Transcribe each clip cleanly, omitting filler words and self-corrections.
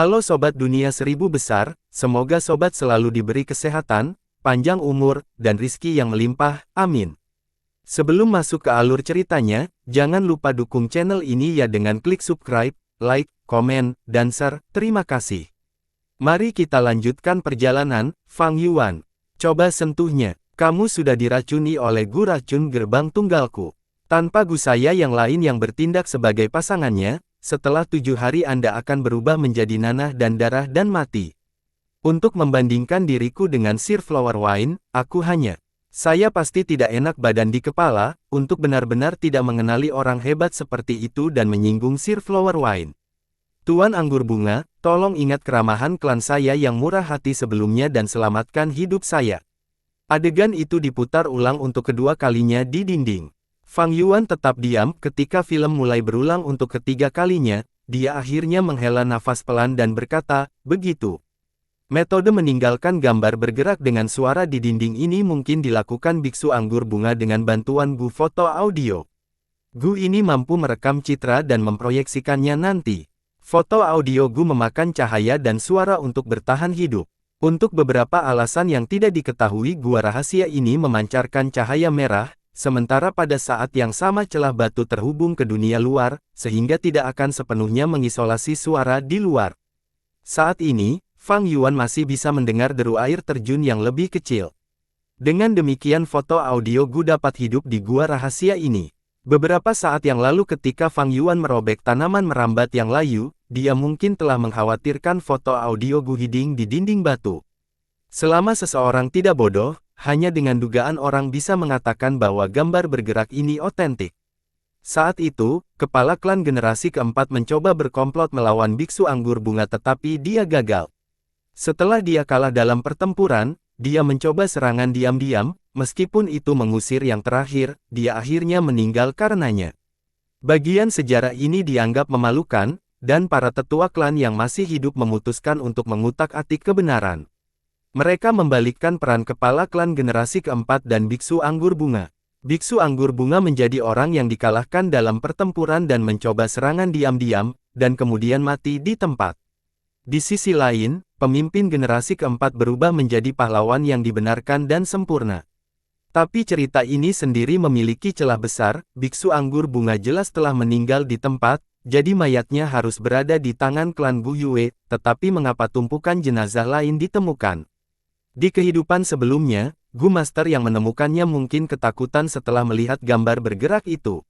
Halo Sobat Dunia Seribu Besar, semoga Sobat selalu diberi kesehatan, panjang umur, dan rizki yang melimpah, amin. Sebelum masuk ke alur ceritanya, jangan lupa dukung channel ini ya dengan klik subscribe, like, komen, dan share, terima kasih. Mari kita lanjutkan perjalanan, Fang Yuan. Coba sentuhnya, kamu sudah diracuni oleh Gu racun gerbang tunggalku. Tanpa Gu saya yang lain yang bertindak sebagai pasangannya, setelah 7 hari Anda akan berubah menjadi nanah dan darah dan mati. Untuk membandingkan diriku dengan Sir Flower Wine, aku hanya. Saya pasti tidak enak badan di kepala, untuk benar-benar tidak mengenali orang hebat seperti itu dan menyinggung Sir Flower Wine. Tuan Anggur Bunga, tolong ingat keramahan klan saya yang murah hati sebelumnya dan selamatkan hidup saya. Adegan itu diputar ulang untuk kedua kalinya di dinding. Fang Yuan tetap diam ketika film mulai berulang untuk ketiga kalinya, dia akhirnya menghela nafas pelan dan berkata, begitu. Metode meninggalkan gambar bergerak dengan suara di dinding ini mungkin dilakukan biksu anggur bunga dengan bantuan Gu foto audio. Gu ini mampu merekam citra dan memproyeksikannya nanti. Foto audio Gu memakan cahaya dan suara untuk bertahan hidup. Untuk beberapa alasan yang tidak diketahui, gua rahasia ini memancarkan cahaya merah, sementara pada saat yang sama celah batu terhubung ke dunia luar, sehingga tidak akan sepenuhnya mengisolasi suara di luar. Saat ini, Fang Yuan masih bisa mendengar deru air terjun yang lebih kecil. Dengan demikian foto audio Gu dapat hidup di gua rahasia ini. Beberapa saat yang lalu ketika Fang Yuan merobek tanaman merambat yang layu, dia mungkin telah mengkhawatirkan foto audio Gu hiding di dinding batu. Selama seseorang tidak bodoh, hanya dengan dugaan orang bisa mengatakan bahwa gambar bergerak ini otentik. Saat itu, kepala klan generasi keempat mencoba berkomplot melawan biksu anggur bunga tetapi dia gagal. Setelah dia kalah dalam pertempuran, dia mencoba serangan diam-diam, meskipun itu mengusir yang terakhir, dia akhirnya meninggal karenanya. Bagian sejarah ini dianggap memalukan, dan para tetua klan yang masih hidup memutuskan untuk mengutak-atik kebenaran. Mereka membalikkan peran kepala klan generasi keempat dan biksu anggur bunga. Biksu anggur bunga menjadi orang yang dikalahkan dalam pertempuran dan mencoba serangan diam-diam, dan kemudian mati di tempat. Di sisi lain, pemimpin generasi keempat berubah menjadi pahlawan yang dibenarkan dan sempurna. Tapi cerita ini sendiri memiliki celah besar, biksu anggur bunga jelas telah meninggal di tempat, jadi mayatnya harus berada di tangan klan Gu Yue, tetapi mengapa tumpukan jenazah lain ditemukan? Di kehidupan sebelumnya, Gu Master yang menemukannya mungkin ketakutan setelah melihat gambar bergerak itu.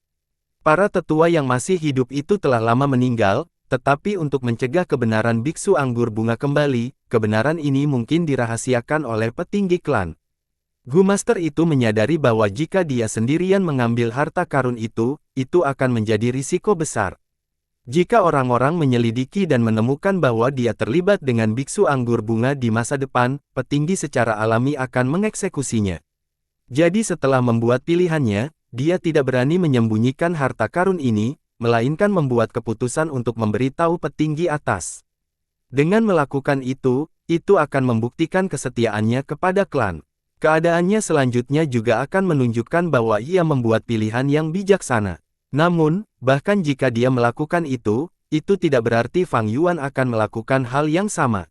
Para tetua yang masih hidup itu telah lama meninggal, tetapi untuk mencegah kebenaran biksu anggur bunga kembali, kebenaran ini mungkin dirahasiakan oleh petinggi klan. Gu Master itu menyadari bahwa jika dia sendirian mengambil harta karun itu akan menjadi risiko besar. Jika orang-orang menyelidiki dan menemukan bahwa dia terlibat dengan biksu anggur bunga di masa depan, petinggi secara alami akan mengeksekusinya. Jadi setelah membuat pilihannya, dia tidak berani menyembunyikan harta karun ini, melainkan membuat keputusan untuk memberitahu petinggi atas. Dengan melakukan itu akan membuktikan kesetiaannya kepada klan. Keadaannya selanjutnya juga akan menunjukkan bahwa ia membuat pilihan yang bijaksana. Namun, bahkan jika dia melakukan itu tidak berarti Fang Yuan akan melakukan hal yang sama.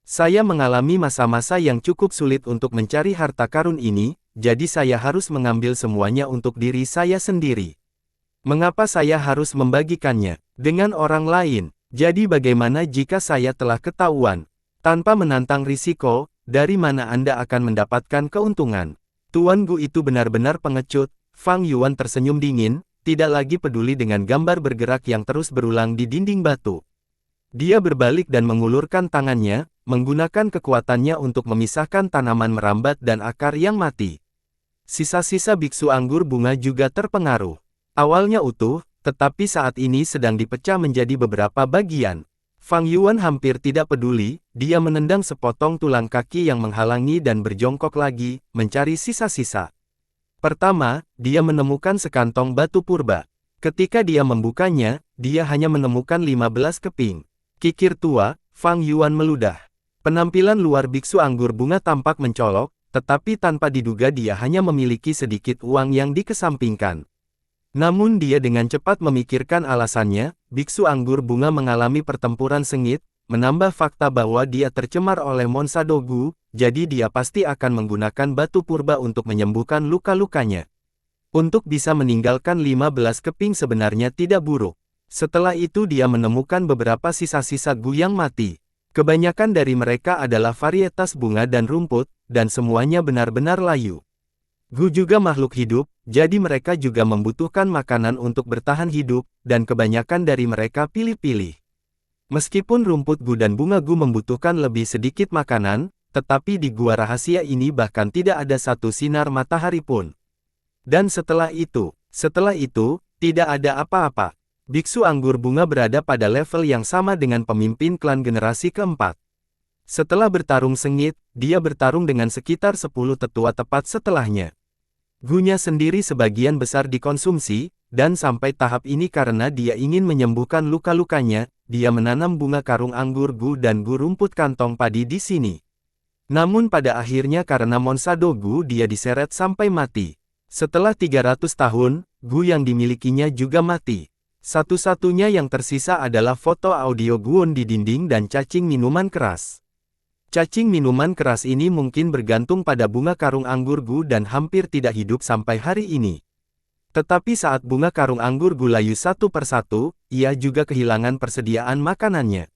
Saya mengalami masa-masa yang cukup sulit untuk mencari harta karun ini, jadi saya harus mengambil semuanya untuk diri saya sendiri. Mengapa saya harus membagikannya dengan orang lain? Jadi bagaimana jika saya telah ketahuan? Tanpa menantang risiko, dari mana Anda akan mendapatkan keuntungan? Tuan Gu itu benar-benar pengecut. Fang Yuan tersenyum dingin, tidak lagi peduli dengan gambar bergerak yang terus berulang di dinding batu. Dia berbalik dan mengulurkan tangannya, menggunakan kekuatannya untuk memisahkan tanaman merambat dan akar yang mati. Sisa-sisa biksu anggur bunga juga terpengaruh. Awalnya utuh, tetapi saat ini sedang dipecah menjadi beberapa bagian. Fang Yuan hampir tidak peduli, dia menendang sepotong tulang kaki yang menghalangi dan berjongkok lagi, mencari sisa-sisa. Pertama, dia menemukan sekantong batu purba. Ketika dia membukanya, dia hanya menemukan 15 keping. Kikir tua, Fang Yuan meludah. Penampilan luar biksu anggur bunga tampak mencolok, tetapi tanpa diduga dia hanya memiliki sedikit uang yang dikesampingkan. Namun dia dengan cepat memikirkan alasannya, biksu anggur bunga mengalami pertempuran sengit, menambah fakta bahwa dia tercemar oleh Monsado Gu, jadi dia pasti akan menggunakan batu purba untuk menyembuhkan luka-lukanya. Untuk bisa meninggalkan 15 keping sebenarnya tidak buruk. Setelah itu dia menemukan beberapa sisa-sisa Gu yang mati. Kebanyakan dari mereka adalah varietas bunga dan rumput, dan semuanya benar-benar layu. Gu juga makhluk hidup, jadi mereka juga membutuhkan makanan untuk bertahan hidup, dan kebanyakan dari mereka pilih-pilih. Meskipun rumput Gu dan bunga Gu membutuhkan lebih sedikit makanan, tetapi di gua rahasia ini bahkan tidak ada satu sinar matahari pun. Dan setelah itu, tidak ada apa-apa. Biksu anggur bunga berada pada level yang sama dengan pemimpin klan generasi keempat. Setelah bertarung sengit, dia bertarung dengan sekitar 10 tetua tepat setelahnya. Gunya sendiri sebagian besar dikonsumsi, dan sampai tahap ini karena dia ingin menyembuhkan luka-lukanya, dia menanam bunga karung anggur Gu dan Gu rumput kantong padi di sini. Namun pada akhirnya karena Monsado Gu dia diseret sampai mati. Setelah 300 tahun, Gu yang dimilikinya juga mati. Satu-satunya yang tersisa adalah foto audio Guon di dinding dan cacing minuman keras. Cacing minuman keras ini mungkin bergantung pada bunga karung anggur Gu dan hampir tidak hidup sampai hari ini. Tetapi saat bunga karung anggur Gu layu satu persatu, ia juga kehilangan persediaan makanannya.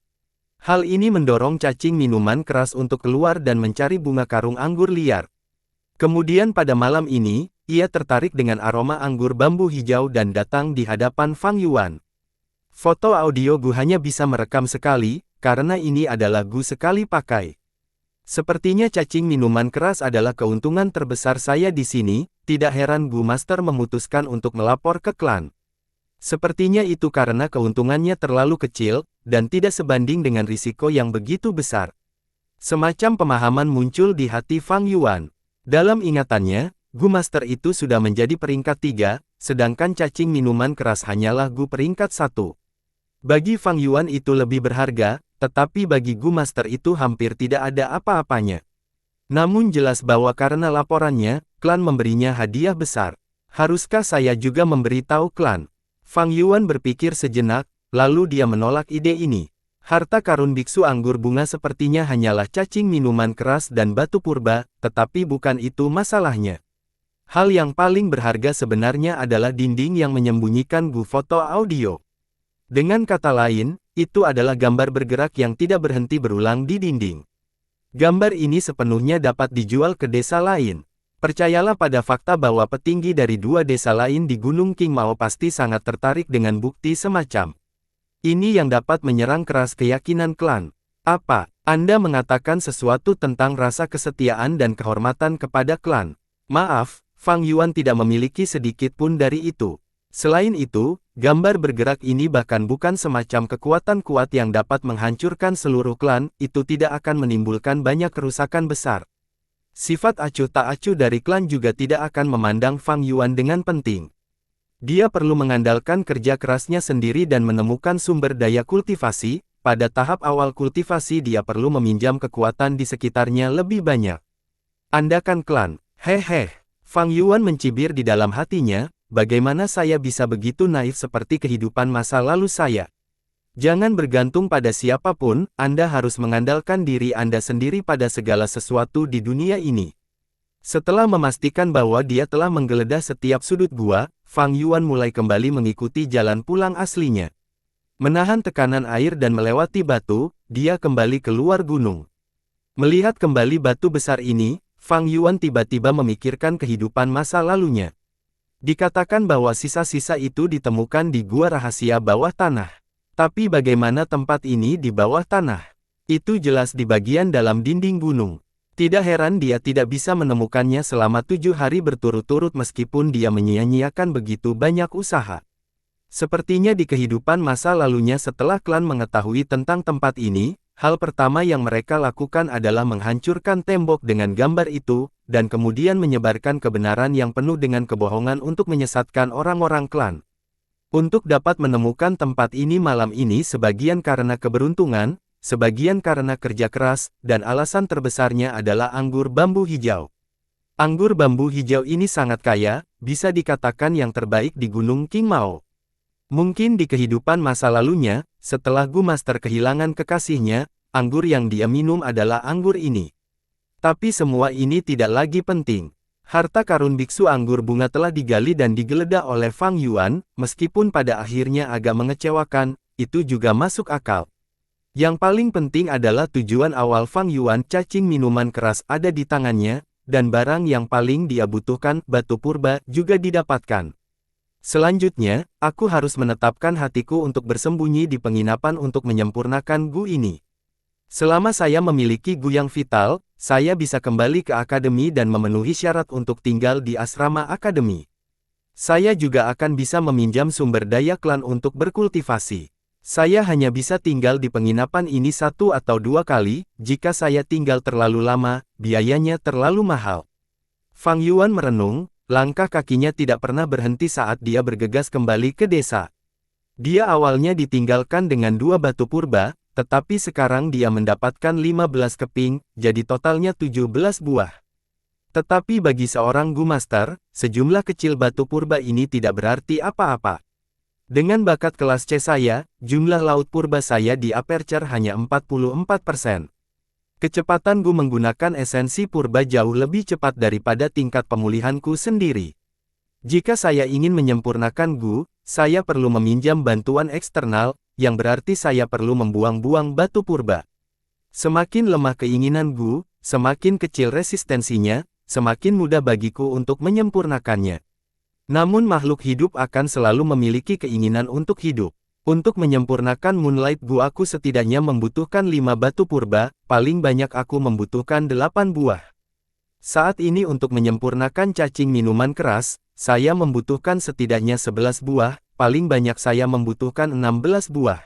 Hal ini mendorong cacing minuman keras untuk keluar dan mencari bunga karung anggur liar. Kemudian pada malam ini, ia tertarik dengan aroma anggur bambu hijau dan datang di hadapan Fang Yuan. Foto audio Gu hanya bisa merekam sekali, karena ini adalah Gu sekali pakai. Sepertinya cacing minuman keras adalah keuntungan terbesar saya di sini, tidak heran Gu Master memutuskan untuk melapor ke klan. Sepertinya itu karena keuntungannya terlalu kecil, dan tidak sebanding dengan risiko yang begitu besar. Semacam pemahaman muncul di hati Fang Yuan. Dalam ingatannya, Gu Master itu sudah menjadi peringkat 3, sedangkan cacing minuman keras hanyalah Gu peringkat 1. Bagi Fang Yuan itu lebih berharga, tetapi bagi Gu Master itu hampir tidak ada apa-apanya. Namun jelas bahwa karena laporannya, klan memberinya hadiah besar. Haruskah saya juga memberitahu klan? Fang Yuan berpikir sejenak, lalu dia menolak ide ini. Harta karun biksu anggur bunga sepertinya hanyalah cacing minuman keras dan batu purba, tetapi bukan itu masalahnya. Hal yang paling berharga sebenarnya adalah dinding yang menyembunyikan Gu foto audio. Dengan kata lain, itu adalah gambar bergerak yang tidak berhenti berulang di dinding. Gambar ini sepenuhnya dapat dijual ke desa lain. Percayalah pada fakta bahwa petinggi dari 2 desa lain di Gunung King Mao pasti sangat tertarik dengan bukti semacam ini yang dapat menyerang keras keyakinan klan. Apa? Anda mengatakan sesuatu tentang rasa kesetiaan dan kehormatan kepada klan. Maaf, Fang Yuan tidak memiliki sedikit pun dari itu. Selain itu, gambar bergerak ini bahkan bukan semacam kekuatan kuat yang dapat menghancurkan seluruh klan, itu tidak akan menimbulkan banyak kerusakan besar. Sifat acuh tak acuh dari klan juga tidak akan memandang Fang Yuan dengan penting. Dia perlu mengandalkan kerja kerasnya sendiri dan menemukan sumber daya kultivasi. Pada tahap awal kultivasi dia perlu meminjam kekuatan di sekitarnya lebih banyak. Anda kan klan, hehe. Fang Yuan mencibir di dalam hatinya. Bagaimana saya bisa begitu naif seperti kehidupan masa lalu saya? Jangan bergantung pada siapapun, Anda harus mengandalkan diri Anda sendiri pada segala sesuatu di dunia ini. Setelah memastikan bahwa dia telah menggeledah setiap sudut gua, Fang Yuan mulai kembali mengikuti jalan pulang aslinya. Menahan tekanan air dan melewati batu, dia kembali keluar gunung. Melihat kembali batu besar ini, Fang Yuan tiba-tiba memikirkan kehidupan masa lalunya. Dikatakan bahwa sisa-sisa itu ditemukan di gua rahasia bawah tanah. Tapi bagaimana tempat ini di bawah tanah? Itu jelas di bagian dalam dinding gunung. Tidak heran dia tidak bisa menemukannya selama 7 hari berturut-turut meskipun dia menyia-nyiakan begitu banyak usaha. Sepertinya di kehidupan masa lalunya setelah klan mengetahui tentang tempat ini, hal pertama yang mereka lakukan adalah menghancurkan tembok dengan gambar itu, dan kemudian menyebarkan kebenaran yang penuh dengan kebohongan untuk menyesatkan orang-orang klan. Untuk dapat menemukan tempat ini malam ini sebagian karena keberuntungan, sebagian karena kerja keras, dan alasan terbesarnya adalah anggur bambu hijau. Anggur bambu hijau ini sangat kaya, bisa dikatakan yang terbaik di Gunung King Mao. Mungkin di kehidupan masa lalunya, setelah Gu Master kehilangan kekasihnya, anggur yang dia minum adalah anggur ini. Tapi semua ini tidak lagi penting. Harta karun biksu anggur bunga telah digali dan digeledah oleh Fang Yuan, meskipun pada akhirnya agak mengecewakan, itu juga masuk akal. Yang paling penting adalah tujuan awal Fang Yuan, cacing minuman keras ada di tangannya, dan barang yang paling dia butuhkan, batu purba, juga didapatkan. Selanjutnya, aku harus menetapkan hatiku untuk bersembunyi di penginapan untuk menyempurnakan Gu ini. Selama saya memiliki Gu yang vital, saya bisa kembali ke akademi dan memenuhi syarat untuk tinggal di asrama akademi. Saya juga akan bisa meminjam sumber daya klan untuk berkultivasi. Saya hanya bisa tinggal di penginapan ini 1 atau 2 kali, jika saya tinggal terlalu lama, biayanya terlalu mahal. Fang Yuan merenung, langkah kakinya tidak pernah berhenti saat dia bergegas kembali ke desa. Dia awalnya ditinggalkan dengan 2 batu purba, tetapi sekarang dia mendapatkan 15 keping, jadi totalnya 17 buah. Tetapi bagi seorang Gu Master, sejumlah kecil batu purba ini tidak berarti apa-apa. Dengan bakat kelas C saya, jumlah laut purba saya di aperture hanya 44%. Kecepatan Gu menggunakan esensi purba jauh lebih cepat daripada tingkat pemulihanku sendiri. Jika saya ingin menyempurnakan Gu, saya perlu meminjam bantuan eksternal, yang berarti saya perlu membuang-buang batu purba. Semakin lemah keinginan Gu, semakin kecil resistensinya, semakin mudah bagiku untuk menyempurnakannya. Namun makhluk hidup akan selalu memiliki keinginan untuk hidup. Untuk menyempurnakan Moonlight Gu aku setidaknya membutuhkan 5 batu purba, paling banyak aku membutuhkan 8 buah. Saat ini untuk menyempurnakan cacing minuman keras, saya membutuhkan setidaknya 11 buah, paling banyak saya membutuhkan 16 buah.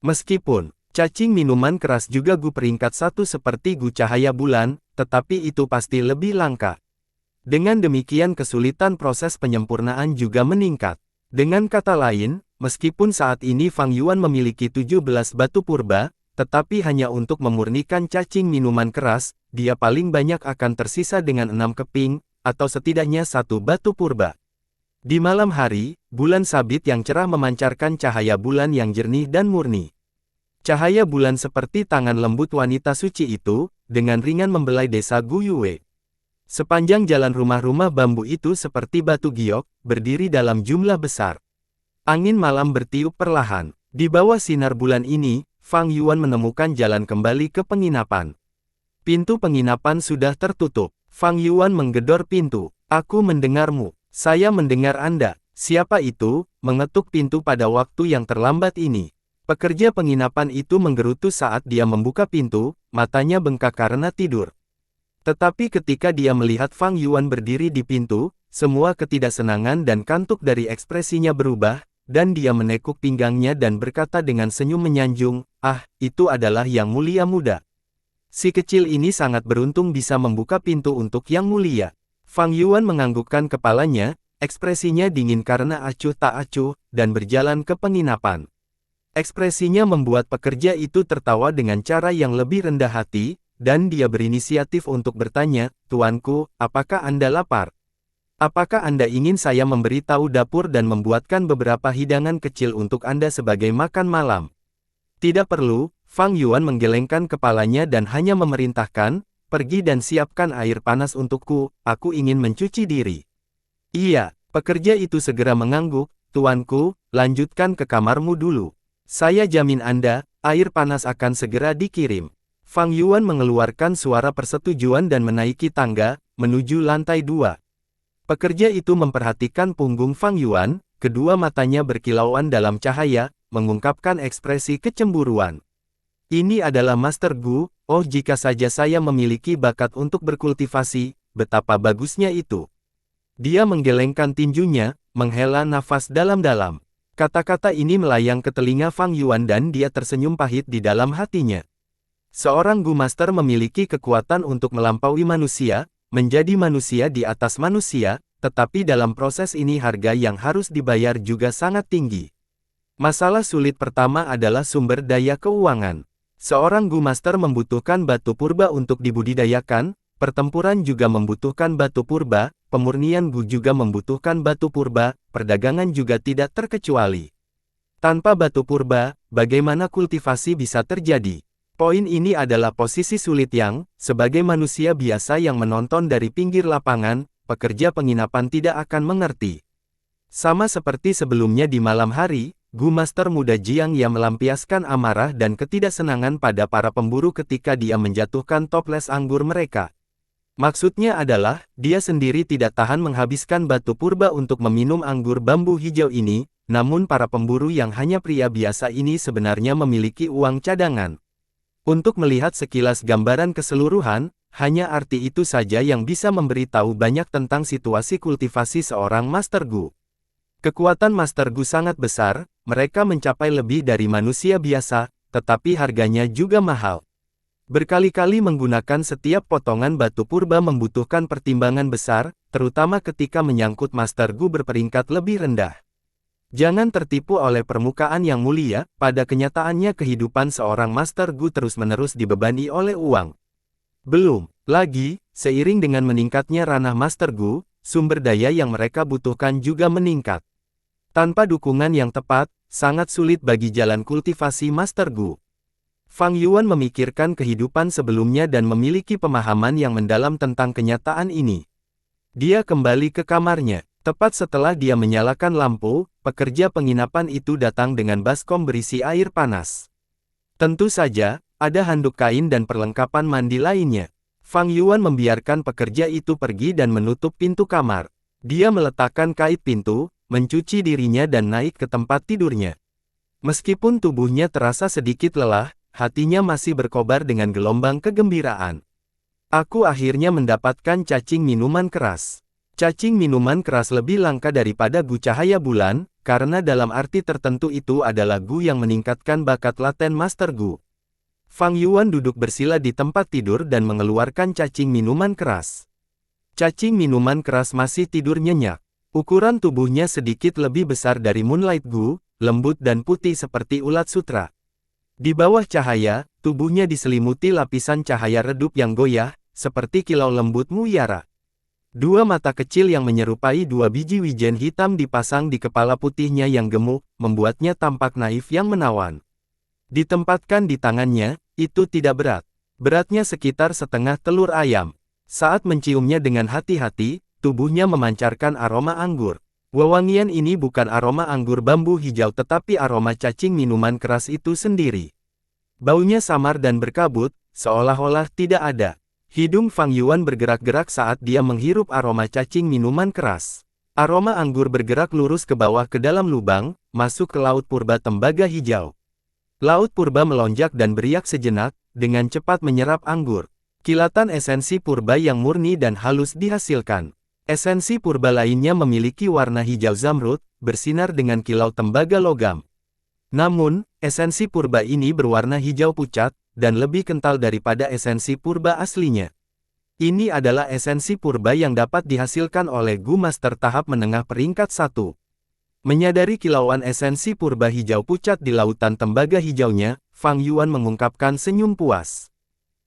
Meskipun, cacing minuman keras juga Gu peringkat 1 seperti Gu cahaya bulan, tetapi itu pasti lebih langka. Dengan demikian kesulitan proses penyempurnaan juga meningkat. Dengan kata lain, meskipun saat ini Fang Yuan memiliki 17 batu purba, tetapi hanya untuk memurnikan cacing minuman keras, dia paling banyak akan tersisa dengan 6 keping, atau setidaknya 1 batu purba. Di malam hari, bulan sabit yang cerah memancarkan cahaya bulan yang jernih dan murni. Cahaya bulan seperti tangan lembut wanita suci itu, dengan ringan membelai desa Gu Yue. Sepanjang jalan rumah-rumah bambu itu seperti batu giok, berdiri dalam jumlah besar. Angin malam bertiup perlahan. Di bawah sinar bulan ini, Fang Yuan menemukan jalan kembali ke penginapan. Pintu penginapan sudah tertutup. Fang Yuan menggedor pintu. Aku mendengarmu. Saya mendengar Anda. Siapa itu, mengetuk pintu pada waktu yang terlambat ini? Pekerja penginapan itu menggerutu saat dia membuka pintu, matanya bengkak karena tidur. Tetapi ketika dia melihat Fang Yuan berdiri di pintu, semua ketidaksenangan dan kantuk dari ekspresinya berubah, dan dia menekuk pinggangnya dan berkata dengan senyum menyanjung, "Ah, itu adalah Yang Mulia Muda. Si kecil ini sangat beruntung bisa membuka pintu untuk Yang Mulia." Fang Yuan menganggukkan kepalanya, ekspresinya dingin karena acuh tak acuh, dan berjalan ke penginapan. Ekspresinya membuat pekerja itu tertawa dengan cara yang lebih rendah hati, dan dia berinisiatif untuk bertanya, "Tuanku, apakah Anda lapar? Apakah Anda ingin saya memberitahu dapur dan membuatkan beberapa hidangan kecil untuk Anda sebagai makan malam?" "Tidak perlu," Fang Yuan menggelengkan kepalanya dan hanya memerintahkan, "Pergi dan siapkan air panas untukku, aku ingin mencuci diri." "Iya," pekerja itu segera mengangguk, "Tuanku, lanjutkan ke kamarmu dulu. Saya jamin Anda, air panas akan segera dikirim." Fang Yuan mengeluarkan suara persetujuan dan menaiki tangga, menuju lantai 2. Pekerja itu memperhatikan punggung Fang Yuan, kedua matanya berkilauan dalam cahaya, mengungkapkan ekspresi kecemburuan. "Ini adalah Master Gu, oh jika saja saya memiliki bakat untuk berkultivasi, betapa bagusnya itu." Dia menggelengkan tinjunya, menghela nafas dalam-dalam. Kata-kata ini melayang ke telinga Fang Yuan dan dia tersenyum pahit di dalam hatinya. Seorang Gu Master memiliki kekuatan untuk melampaui manusia, menjadi manusia di atas manusia, tetapi dalam proses ini harga yang harus dibayar juga sangat tinggi. Masalah sulit pertama adalah sumber daya keuangan. Seorang Gu Master membutuhkan batu purba untuk dibudidayakan, pertempuran juga membutuhkan batu purba, pemurnian Gu juga membutuhkan batu purba, perdagangan juga tidak terkecuali. Tanpa batu purba, bagaimana kultivasi bisa terjadi? Poin ini adalah posisi sulit yang, sebagai manusia biasa yang menonton dari pinggir lapangan, pekerja penginapan tidak akan mengerti. Sama seperti sebelumnya di malam hari, Gu Master Muda Jiang yang melampiaskan amarah dan ketidaksenangan pada para pemburu ketika dia menjatuhkan toples anggur mereka. Maksudnya adalah, dia sendiri tidak tahan menghabiskan batu purba untuk meminum anggur bambu hijau ini, namun para pemburu yang hanya pria biasa ini sebenarnya memiliki uang cadangan. Untuk melihat sekilas gambaran keseluruhan, hanya arti itu saja yang bisa memberitahu banyak tentang situasi kultivasi seorang Master Gu. Kekuatan Master Gu sangat besar, mereka mencapai lebih dari manusia biasa, tetapi harganya juga mahal. Berkali-kali menggunakan setiap potongan batu purba membutuhkan pertimbangan besar, terutama ketika menyangkut Master Gu berperingkat lebih rendah. Jangan tertipu oleh permukaan yang mulia, pada kenyataannya kehidupan seorang Master Gu terus-menerus dibebani oleh uang. Belum lagi, seiring dengan meningkatnya ranah Master Gu, sumber daya yang mereka butuhkan juga meningkat. Tanpa dukungan yang tepat, sangat sulit bagi jalan kultivasi Master Gu. Fang Yuan memikirkan kehidupan sebelumnya dan memiliki pemahaman yang mendalam tentang kenyataan ini. Dia kembali ke kamarnya. Tepat setelah dia menyalakan lampu, pekerja penginapan itu datang dengan baskom berisi air panas. Tentu saja, ada handuk kain dan perlengkapan mandi lainnya. Fang Yuan membiarkan pekerja itu pergi dan menutup pintu kamar. Dia meletakkan kait pintu, mencuci dirinya dan naik ke tempat tidurnya. Meskipun tubuhnya terasa sedikit lelah, hatinya masih berkobar dengan gelombang kegembiraan. Aku akhirnya mendapatkan cacing minuman keras. Cacing minuman keras lebih langka daripada Gu cahaya bulan, karena dalam arti tertentu itu adalah Gu yang meningkatkan bakat laten Master Gu. Fang Yuan duduk bersila di tempat tidur dan mengeluarkan cacing minuman keras. Cacing minuman keras masih tidur nyenyak. Ukuran tubuhnya sedikit lebih besar dari Moonlight Gu, lembut dan putih seperti ulat sutra. Di bawah cahaya, tubuhnya diselimuti lapisan cahaya redup yang goyah, seperti kilau lembut mutiara. Dua mata kecil yang menyerupai dua biji wijen hitam dipasang di kepala putihnya yang gemuk, membuatnya tampak naif yang menawan. Ditempatkan di tangannya, itu tidak berat. Beratnya sekitar setengah telur ayam. Saat menciumnya dengan hati-hati, tubuhnya memancarkan aroma anggur. Wewangian ini bukan aroma anggur bambu hijau tetapi aroma cacing minuman keras itu sendiri. Baunya samar dan berkabut, seolah-olah tidak ada. Hidung Fang Yuan bergerak-gerak saat dia menghirup aroma cacing minuman keras. Aroma anggur bergerak lurus ke bawah ke dalam lubang, masuk ke laut purba tembaga hijau. Laut purba melonjak dan beriak sejenak, dengan cepat menyerap anggur. Kilatan esensi purba yang murni dan halus dihasilkan. Esensi purba lainnya memiliki warna hijau zamrud, bersinar dengan kilau tembaga logam. Namun, esensi purba ini berwarna hijau pucat, dan lebih kental daripada esensi purba aslinya. Ini adalah esensi purba yang dapat dihasilkan oleh Gu Master tahap menengah peringkat 1. Menyadari kilauan esensi purba hijau pucat di lautan tembaga hijaunya, Fang Yuan mengungkapkan senyum puas.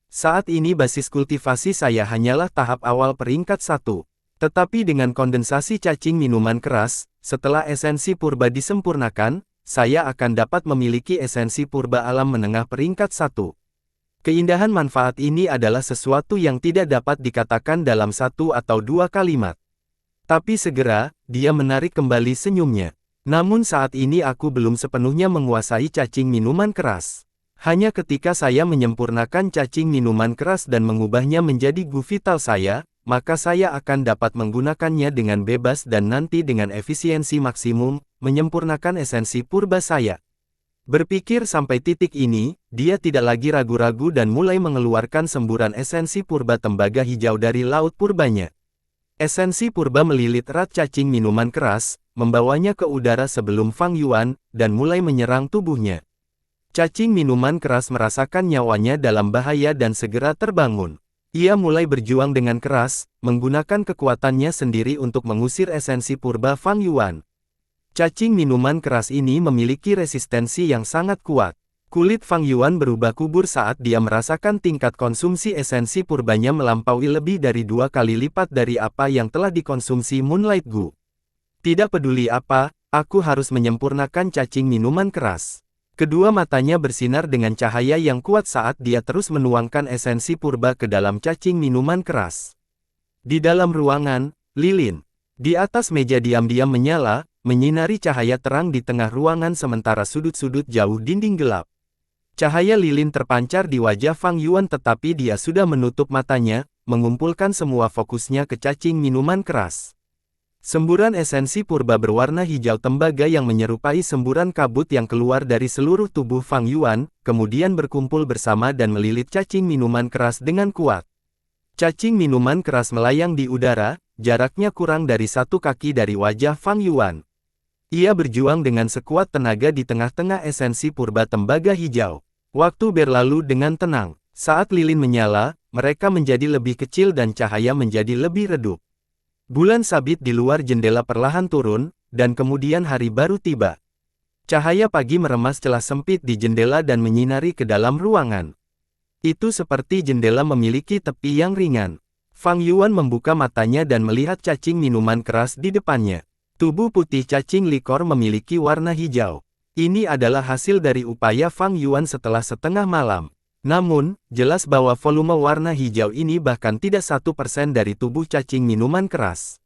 Saat ini basis kultivasi saya hanyalah tahap awal peringkat 1. Tetapi dengan kondensasi cacing minuman keras, setelah esensi purba disempurnakan, saya akan dapat memiliki esensi purba alam menengah peringkat 1. Keindahan manfaat ini adalah sesuatu yang tidak dapat dikatakan dalam satu atau dua kalimat. Tapi segera, dia menarik kembali senyumnya. Namun saat ini aku belum sepenuhnya menguasai cacing minuman keras. Hanya ketika saya menyempurnakan cacing minuman keras dan mengubahnya menjadi Gu vital saya, maka saya akan dapat menggunakannya dengan bebas dan nanti dengan efisiensi maksimum, menyempurnakan esensi purba saya. Berpikir sampai titik ini, dia tidak lagi ragu-ragu dan mulai mengeluarkan semburan esensi purba tembaga hijau dari laut purbanya. Esensi purba melilit erat cacing minuman keras, membawanya ke udara sebelum Fang Yuan, dan mulai menyerang tubuhnya. Cacing minuman keras merasakan nyawanya dalam bahaya dan segera terbangun. Ia mulai berjuang dengan keras, menggunakan kekuatannya sendiri untuk mengusir esensi purba Fang Yuan. Cacing minuman keras ini memiliki resistensi yang sangat kuat. Kulit Fang Yuan berubah kubur saat dia merasakan tingkat konsumsi esensi purbanya melampaui lebih dari 2 kali lipat dari apa yang telah dikonsumsi Moonlight Gu. Tidak peduli apa, Aku harus menyempurnakan cacing minuman keras. Kedua matanya bersinar dengan cahaya yang kuat saat dia terus menuangkan esensi purba ke dalam cacing minuman keras. Di dalam ruangan, lilin di atas meja diam-diam menyala, menyinari cahaya terang di tengah ruangan sementara sudut-sudut jauh dinding gelap. Cahaya lilin terpancar di wajah Fang Yuan tetapi dia sudah menutup matanya, mengumpulkan semua fokusnya ke cacing minuman keras. Semburan esensi purba berwarna hijau tembaga yang menyerupai semburan kabut yang keluar dari seluruh tubuh Fang Yuan, kemudian berkumpul bersama dan melilit cacing minuman keras dengan kuat. Cacing minuman keras melayang di udara, jaraknya kurang dari 1 kaki dari wajah Fang Yuan. Ia berjuang dengan sekuat tenaga di tengah-tengah esensi purba tembaga hijau. Waktu berlalu dengan tenang. Saat lilin menyala, mereka menjadi lebih kecil dan cahaya menjadi lebih redup. Bulan sabit di luar jendela perlahan turun, dan kemudian hari baru tiba. Cahaya pagi meremas celah sempit di jendela dan menyinari ke dalam ruangan. Itu seperti jendela memiliki tepi yang ringan. Fang Yuan membuka matanya dan melihat cacing minuman keras di depannya. Tubuh putih cacing likor memiliki warna hijau. Ini adalah hasil dari upaya Fang Yuan setelah setengah malam. Namun, jelas bahwa volume warna hijau ini bahkan tidak 1% dari tubuh cacing minuman keras.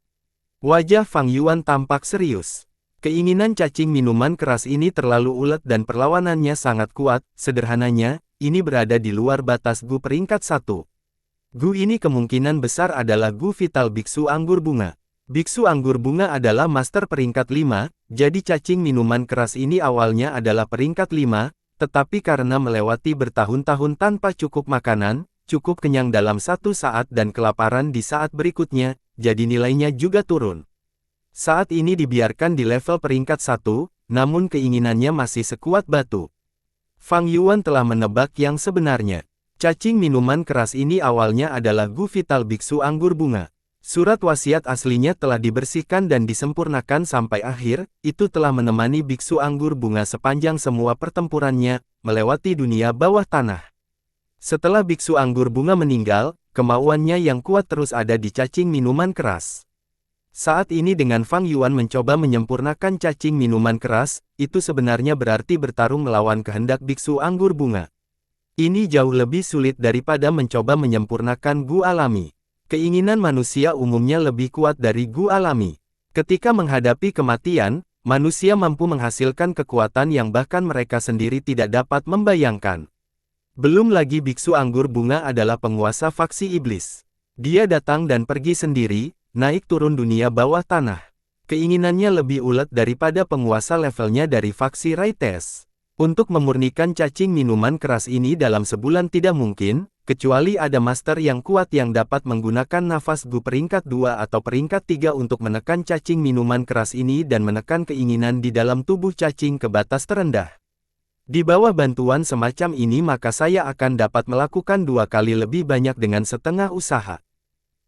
Wajah Fang Yuan tampak serius. Keinginan cacing minuman keras ini terlalu ulet dan perlawanannya sangat kuat. Sederhananya, ini berada di luar batas Gu peringkat 1. Gu ini kemungkinan besar adalah Gu vital Biksu Anggur Bunga. Biksu Anggur Bunga adalah master peringkat 5, jadi cacing minuman keras ini awalnya adalah peringkat 5, tetapi karena melewati bertahun-tahun tanpa cukup makanan, cukup kenyang dalam satu saat dan kelaparan di saat berikutnya, jadi nilainya juga turun. Saat ini dibiarkan di level peringkat 1, namun keinginannya masih sekuat batu. Fang Yuan telah menebak yang sebenarnya. Cacing minuman keras ini awalnya adalah Gu vital Biksu Anggur Bunga. Surat wasiat aslinya telah dibersihkan dan disempurnakan sampai akhir, itu telah menemani Biksu Anggur Bunga sepanjang semua pertempurannya, melewati dunia bawah tanah. Setelah Biksu Anggur Bunga meninggal, kemauannya yang kuat terus ada di cacing minuman keras. Saat ini dengan Fang Yuan mencoba menyempurnakan cacing minuman keras, itu sebenarnya berarti bertarung melawan kehendak Biksu Anggur Bunga. Ini jauh lebih sulit daripada mencoba menyempurnakan Gu alami. Keinginan manusia umumnya lebih kuat dari Gu alami. Ketika menghadapi kematian, manusia mampu menghasilkan kekuatan yang bahkan mereka sendiri tidak dapat membayangkan. Belum lagi Biksu Anggur Bunga adalah penguasa faksi iblis. Dia datang dan pergi sendiri, naik turun dunia bawah tanah. Keinginannya lebih ulet daripada penguasa levelnya dari faksi Raites. Untuk memurnikan cacing minuman keras ini dalam sebulan tidak mungkin, kecuali ada master yang kuat yang dapat menggunakan nafas Gu peringkat 2 atau peringkat 3 untuk menekan cacing minuman keras ini dan menekan keinginan di dalam tubuh cacing ke batas terendah. Di bawah bantuan semacam ini maka saya akan dapat melakukan 2 kali lebih banyak dengan setengah usaha.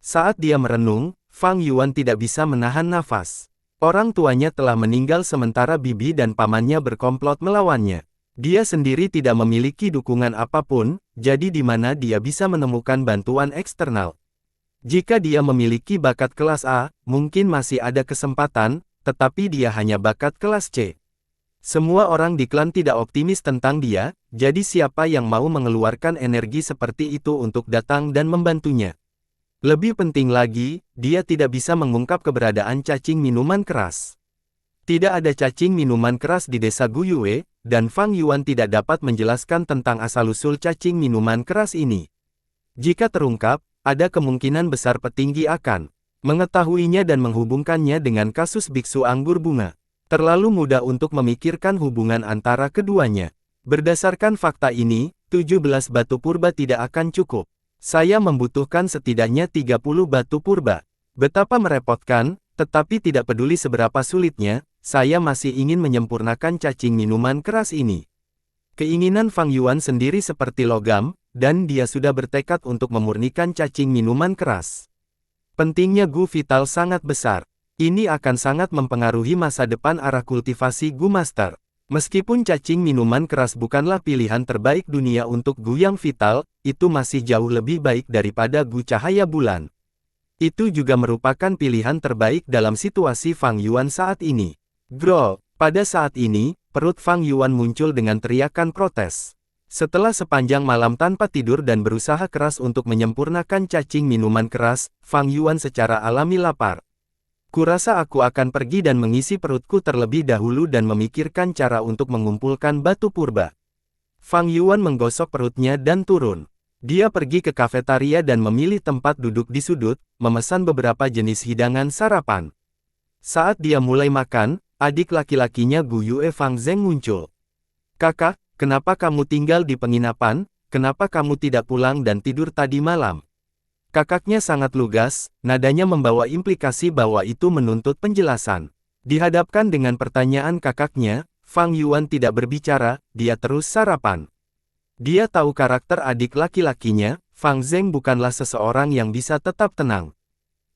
Saat dia merenung, Fang Yuan tidak bisa menahan nafas. Orang tuanya telah meninggal sementara bibi dan pamannya berkomplot melawannya. Dia sendiri tidak memiliki dukungan apapun, jadi di mana dia bisa menemukan bantuan eksternal. Jika dia memiliki bakat kelas A, mungkin masih ada kesempatan, tetapi dia hanya bakat kelas C. Semua orang di klan tidak optimis tentang dia, jadi siapa yang mau mengeluarkan energi seperti itu untuk datang dan membantunya? Lebih penting lagi, dia tidak bisa mengungkap keberadaan cacing minuman keras. Tidak ada cacing minuman keras di desa Guyue, dan Fang Yuan tidak dapat menjelaskan tentang asal-usul cacing minuman keras ini. Jika terungkap, ada kemungkinan besar petinggi akan mengetahuinya dan menghubungkannya dengan kasus Biksu Anggur Bunga. Terlalu mudah untuk memikirkan hubungan antara keduanya. Berdasarkan fakta ini, 17 batu purba tidak akan cukup. Saya membutuhkan setidaknya 30 batu purba. Betapa merepotkan, tetapi tidak peduli seberapa sulitnya, saya masih ingin menyempurnakan cacing minuman keras ini. Keinginan Fang Yuan sendiri seperti logam, dan dia sudah bertekad untuk memurnikan cacing minuman keras. Pentingnya Gu vital sangat besar. Ini akan sangat mempengaruhi masa depan arah kultivasi Gu Master. Meskipun cacing minuman keras bukanlah pilihan terbaik dunia untuk Gu yang vital, itu masih jauh lebih baik daripada Gu cahaya bulan. Itu juga merupakan pilihan terbaik dalam situasi Fang Yuan saat ini. Growl. Pada saat ini, perut Fang Yuan muncul dengan teriakan protes. Setelah sepanjang malam tanpa tidur dan berusaha keras untuk menyempurnakan cacing minuman keras, Fang Yuan secara alami lapar. Kurasa aku akan pergi dan mengisi perutku terlebih dahulu dan memikirkan cara untuk mengumpulkan batu purba. Fang Yuan menggosok perutnya dan turun. Dia pergi ke kafetaria dan memilih tempat duduk di sudut, memesan beberapa jenis hidangan sarapan. Saat dia mulai makan, adik laki-lakinya Gu Yue Fang Zeng muncul. "Kakak, kenapa kamu tinggal di penginapan? Kenapa kamu tidak pulang dan tidur tadi malam?" Kakaknya sangat lugas, nadanya membawa implikasi bahwa itu menuntut penjelasan. Dihadapkan dengan pertanyaan kakaknya, Fang Yuan tidak berbicara, dia terus sarapan. Dia tahu karakter adik laki-lakinya, Fang Zeng bukanlah seseorang yang bisa tetap tenang.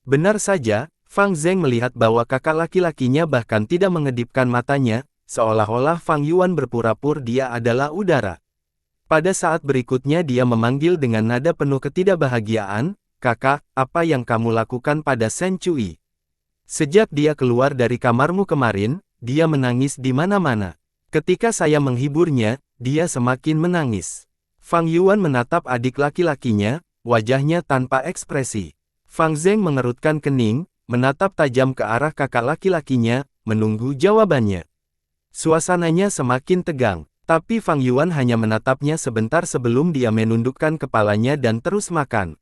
Benar saja, Fang Zeng melihat bahwa kakak laki-lakinya bahkan tidak mengedipkan matanya, seolah-olah Fang Yuan berpura-pura dia adalah udara. Pada saat berikutnya dia memanggil dengan nada penuh ketidakbahagiaan, "Kakak, apa yang kamu lakukan pada Shen Cui? Sejak dia keluar dari kamarmu kemarin, dia menangis di mana-mana. Ketika saya menghiburnya, dia semakin menangis." Fang Yuan menatap adik laki-lakinya, wajahnya tanpa ekspresi. Fang Zeng mengerutkan kening, menatap tajam ke arah kakak laki-lakinya, menunggu jawabannya. Suasananya semakin tegang, tapi Fang Yuan hanya menatapnya sebentar sebelum dia menundukkan kepalanya dan terus makan.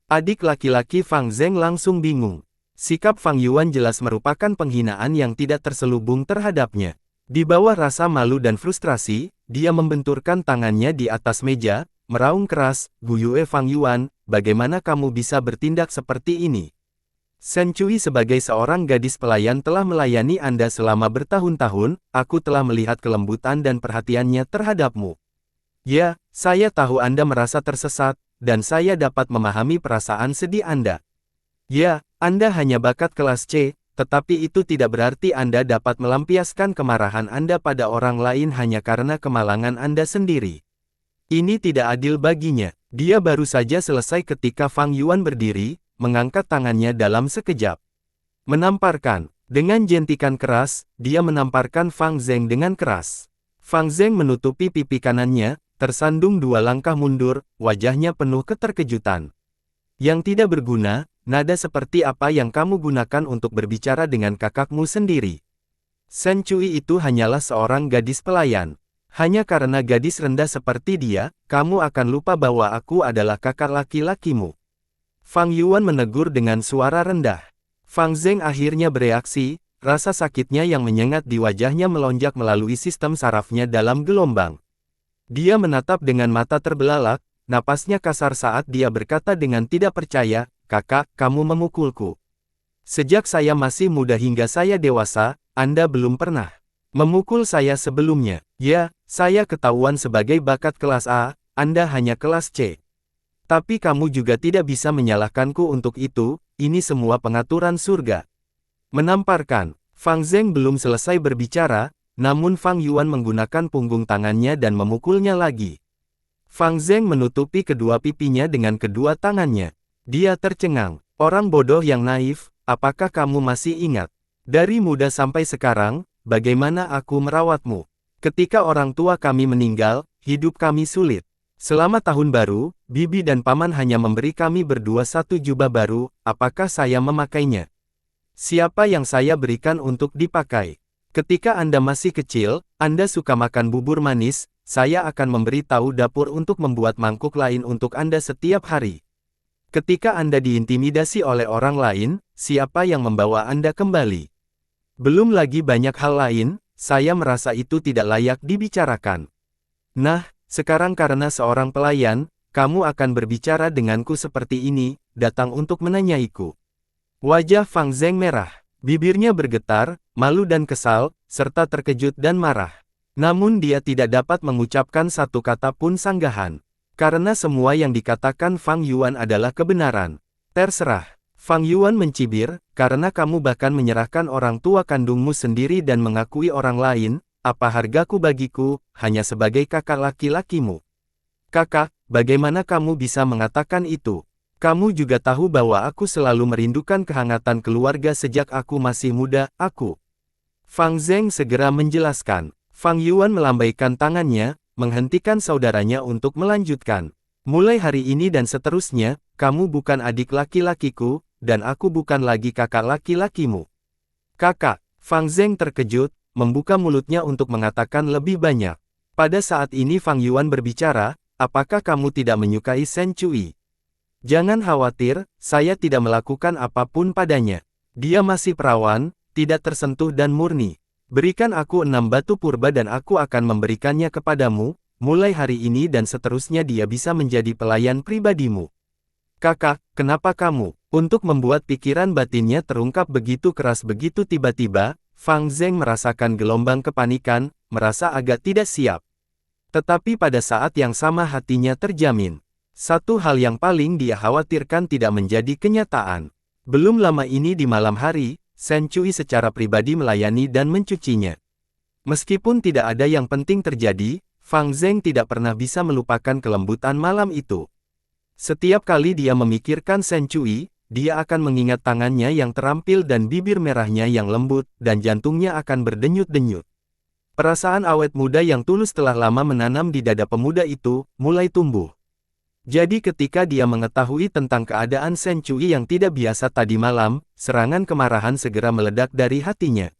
Adik laki-laki Fang Zeng langsung bingung. Sikap Fang Yuan jelas merupakan penghinaan yang tidak terselubung terhadapnya. Di bawah rasa malu dan frustrasi, dia membenturkan tangannya di atas meja, meraung keras, "Gu Yue Fang Yuan, bagaimana kamu bisa bertindak seperti ini? Shen Cui sebagai seorang gadis pelayan telah melayani Anda selama bertahun-tahun, aku telah melihat kelembutan dan perhatiannya terhadapmu. Ya, saya tahu Anda merasa tersesat, dan saya dapat memahami perasaan sedih Anda. Ya, Anda hanya bakat kelas C, tetapi itu tidak berarti Anda dapat melampiaskan kemarahan Anda pada orang lain hanya karena kemalangan Anda sendiri. Ini tidak adil baginya." Dia baru saja selesai ketika Fang Yuan berdiri, mengangkat tangannya dalam sekejap. Menamparkan. Dengan jentikan keras, dia menamparkan Fang Zeng dengan keras. Fang Zeng menutupi pipi kanannya, tersandung 2 langkah mundur, wajahnya penuh keterkejutan. "Yang tidak berguna, nada seperti apa yang kamu gunakan untuk berbicara dengan kakakmu sendiri? Shen Cui itu hanyalah seorang gadis pelayan. Hanya karena gadis rendah seperti dia, kamu akan lupa bahwa aku adalah kakak laki-lakimu." Fang Yuan menegur dengan suara rendah. Fang Zeng akhirnya bereaksi, rasa sakitnya yang menyengat di wajahnya melonjak melalui sistem sarafnya dalam gelombang. Dia menatap dengan mata terbelalak, napasnya kasar saat dia berkata dengan tidak percaya, "Kakak, kamu memukulku. Sejak saya masih muda hingga saya dewasa, Anda belum pernah memukul saya sebelumnya. Ya, saya ketahuan sebagai bakat kelas A, Anda hanya kelas C. Tapi kamu juga tidak bisa menyalahkanku untuk itu, ini semua pengaturan surga." Menamparkan. Fang Zeng belum selesai berbicara, namun Fang Yuan menggunakan punggung tangannya dan memukulnya lagi. Fang Zeng menutupi kedua pipinya dengan kedua tangannya. Dia tercengang. "Orang bodoh yang naif, apakah kamu masih ingat? Dari muda sampai sekarang, bagaimana aku merawatmu? Ketika orang tua kami meninggal, hidup kami sulit. Selama tahun baru, bibi dan paman hanya memberi kami berdua satu jubah baru, apakah saya memakainya? Siapa yang saya berikan untuk dipakai? Ketika Anda masih kecil, Anda suka makan bubur manis, saya akan memberi tahu dapur untuk membuat mangkuk lain untuk Anda setiap hari. Ketika Anda diintimidasi oleh orang lain, siapa yang membawa Anda kembali? Belum lagi banyak hal lain, saya merasa itu tidak layak dibicarakan. Nah, sekarang karena seorang pelayan, kamu akan berbicara denganku seperti ini, datang untuk menanyaiku." Wajah Fang Zeng merah. Bibirnya bergetar, malu dan kesal, serta terkejut dan marah. Namun dia tidak dapat mengucapkan satu kata pun sanggahan. Karena semua yang dikatakan Fang Yuan adalah kebenaran. "Terserah." Fang Yuan mencibir, "Karena kamu bahkan menyerahkan orang tua kandungmu sendiri dan mengakui orang lain, apa hargaku bagiku, hanya sebagai kakak laki-lakimu? Kakak, bagaimana kamu bisa mengatakan itu? Kamu juga tahu bahwa aku selalu merindukan kehangatan keluarga sejak aku masih muda, aku." Fang Zeng segera menjelaskan. Fang Yuan melambaikan tangannya, menghentikan saudaranya untuk melanjutkan. Mulai hari ini dan seterusnya, kamu bukan adik laki-lakiku, dan aku bukan lagi kakak laki-lakimu. Kakak, Fang Zeng terkejut, membuka mulutnya untuk mengatakan lebih banyak. Pada saat ini Fang Yuan berbicara, apakah kamu tidak menyukai Shen Cui? Jangan khawatir, saya tidak melakukan apapun padanya. Dia masih perawan, tidak tersentuh dan murni. Berikan aku 6 batu purba dan aku akan memberikannya kepadamu, mulai hari ini dan seterusnya dia bisa menjadi pelayan pribadimu. Kakak, kenapa kamu? Untuk membuat pikiran batinnya terungkap begitu keras begitu tiba-tiba, Fang Zeng merasakan gelombang kepanikan, merasa agak tidak siap. Tetapi pada saat yang sama hatinya terjamin. Satu hal yang paling dia khawatirkan tidak menjadi kenyataan. Belum lama ini di malam hari, Shen Cui secara pribadi melayani dan mencucinya. Meskipun tidak ada yang penting terjadi, Fang Zeng tidak pernah bisa melupakan kelembutan malam itu. Setiap kali dia memikirkan Shen Cui, dia akan mengingat tangannya yang terampil dan bibir merahnya yang lembut, dan jantungnya akan berdenyut-denyut. Perasaan awet muda yang tulus telah lama menanam di dada pemuda itu, mulai tumbuh. Jadi ketika dia mengetahui tentang keadaan Shen Cui yang tidak biasa tadi malam, serangan kemarahan segera meledak dari hatinya.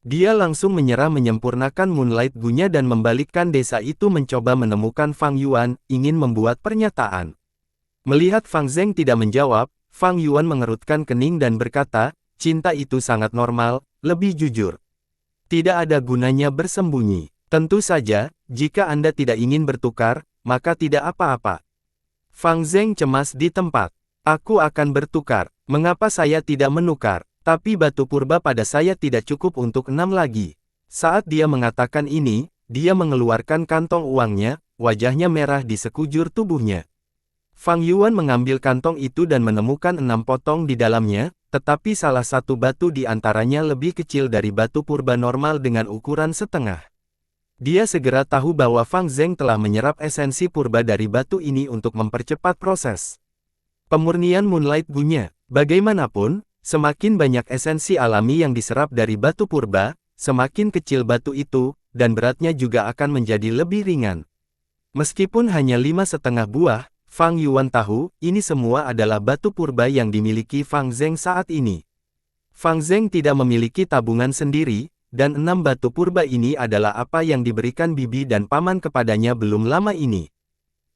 Dia langsung menyerah menyempurnakan Moonlight Gu-nya dan membalikkan desa itu mencoba menemukan Fang Yuan, ingin membuat pernyataan. Melihat Fang Zeng tidak menjawab, Fang Yuan mengerutkan kening dan berkata, cinta itu sangat normal, lebih jujur. Tidak ada gunanya bersembunyi. Tentu saja, jika Anda tidak ingin bertukar, maka tidak apa-apa. Fang Zeng cemas di tempat. Aku akan bertukar. Mengapa saya tidak menukar? Tapi batu purba pada saya tidak cukup untuk 6 lagi. Saat dia mengatakan ini, dia mengeluarkan kantong uangnya, wajahnya merah di sekujur tubuhnya. Fang Yuan mengambil kantong itu dan menemukan 6 potong di dalamnya, tetapi salah satu batu di antaranya lebih kecil dari batu purba normal dengan ukuran setengah. Dia segera tahu bahwa Fang Zeng telah menyerap esensi purba dari batu ini untuk mempercepat proses pemurnian Moonlight Gu-nya. Bagaimanapun, semakin banyak esensi alami yang diserap dari batu purba, semakin kecil batu itu, dan beratnya juga akan menjadi lebih ringan. Meskipun hanya 5,5 buah, Fang Yuan tahu, ini semua adalah batu purba yang dimiliki Fang Zeng saat ini. Fang Zeng tidak memiliki tabungan sendiri, dan 6 batu purba ini adalah apa yang diberikan bibi dan paman kepadanya belum lama ini.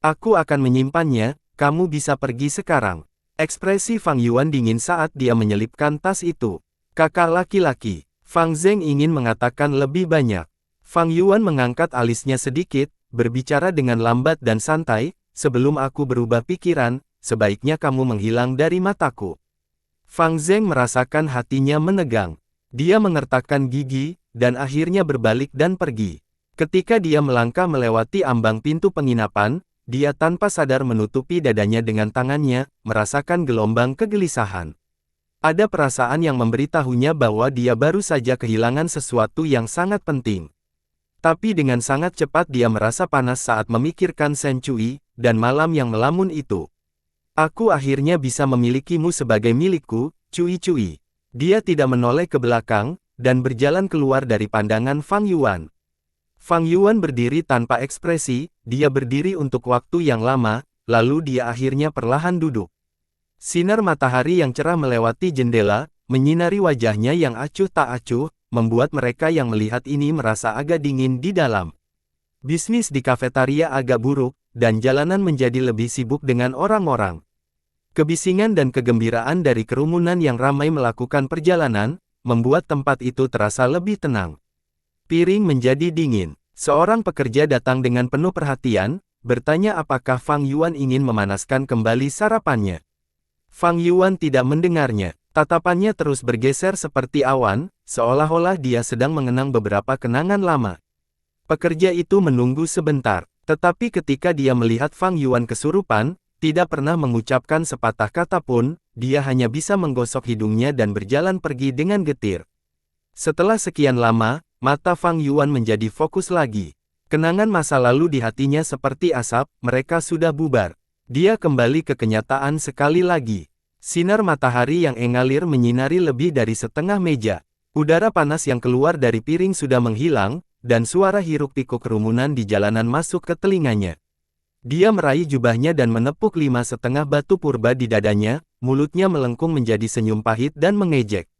Aku akan menyimpannya, kamu bisa pergi sekarang. Ekspresi Fang Yuan dingin saat dia menyelipkan tas itu. Kakak laki-laki, Fang Zeng ingin mengatakan lebih banyak. Fang Yuan mengangkat alisnya sedikit, berbicara dengan lambat dan santai, sebelum aku berubah pikiran, sebaiknya kamu menghilang dari mataku. Fang Zeng merasakan hatinya menegang. Dia mengertakkan gigi, dan akhirnya berbalik dan pergi. Ketika dia melangkah melewati ambang pintu penginapan, dia tanpa sadar menutupi dadanya dengan tangannya, merasakan gelombang kegelisahan. Ada perasaan yang memberitahunya bahwa dia baru saja kehilangan sesuatu yang sangat penting. Tapi dengan sangat cepat dia merasa panas saat memikirkan Shen Cui, dan malam yang melamun itu. Aku akhirnya bisa memilikimu sebagai milikku, Cui. Dia tidak menoleh ke belakang, dan berjalan keluar dari pandangan Fang Yuan. Fang Yuan berdiri tanpa ekspresi, dia berdiri untuk waktu yang lama, lalu dia akhirnya perlahan duduk. Sinar matahari yang cerah melewati jendela, menyinari wajahnya yang acuh tak acuh, membuat mereka yang melihat ini merasa agak dingin di dalam. Bisnis di kafetaria agak buruk, dan jalanan menjadi lebih sibuk dengan orang-orang. Kebisingan dan kegembiraan dari kerumunan yang ramai melakukan perjalanan, membuat tempat itu terasa lebih tenang. Piring menjadi dingin. Seorang pekerja datang dengan penuh perhatian, bertanya apakah Fang Yuan ingin memanaskan kembali sarapannya. Fang Yuan tidak mendengarnya. Tatapannya terus bergeser seperti awan, seolah-olah dia sedang mengenang beberapa kenangan lama. Pekerja itu menunggu sebentar, tetapi ketika dia melihat Fang Yuan kesurupan, tidak pernah mengucapkan sepatah kata pun, dia hanya bisa menggosok hidungnya dan berjalan pergi dengan getir. Setelah sekian lama, mata Fang Yuan menjadi fokus lagi. Kenangan masa lalu di hatinya seperti asap, mereka sudah bubar. Dia kembali ke kenyataan sekali lagi. Sinar matahari yang engalir menyinari lebih dari setengah meja. Udara panas yang keluar dari piring sudah menghilang, dan suara hiruk-pikuk kerumunan di jalanan masuk ke telinganya. Dia meraih jubahnya dan menepuk 5,5 batu purba di dadanya, mulutnya melengkung menjadi senyum pahit dan mengejek.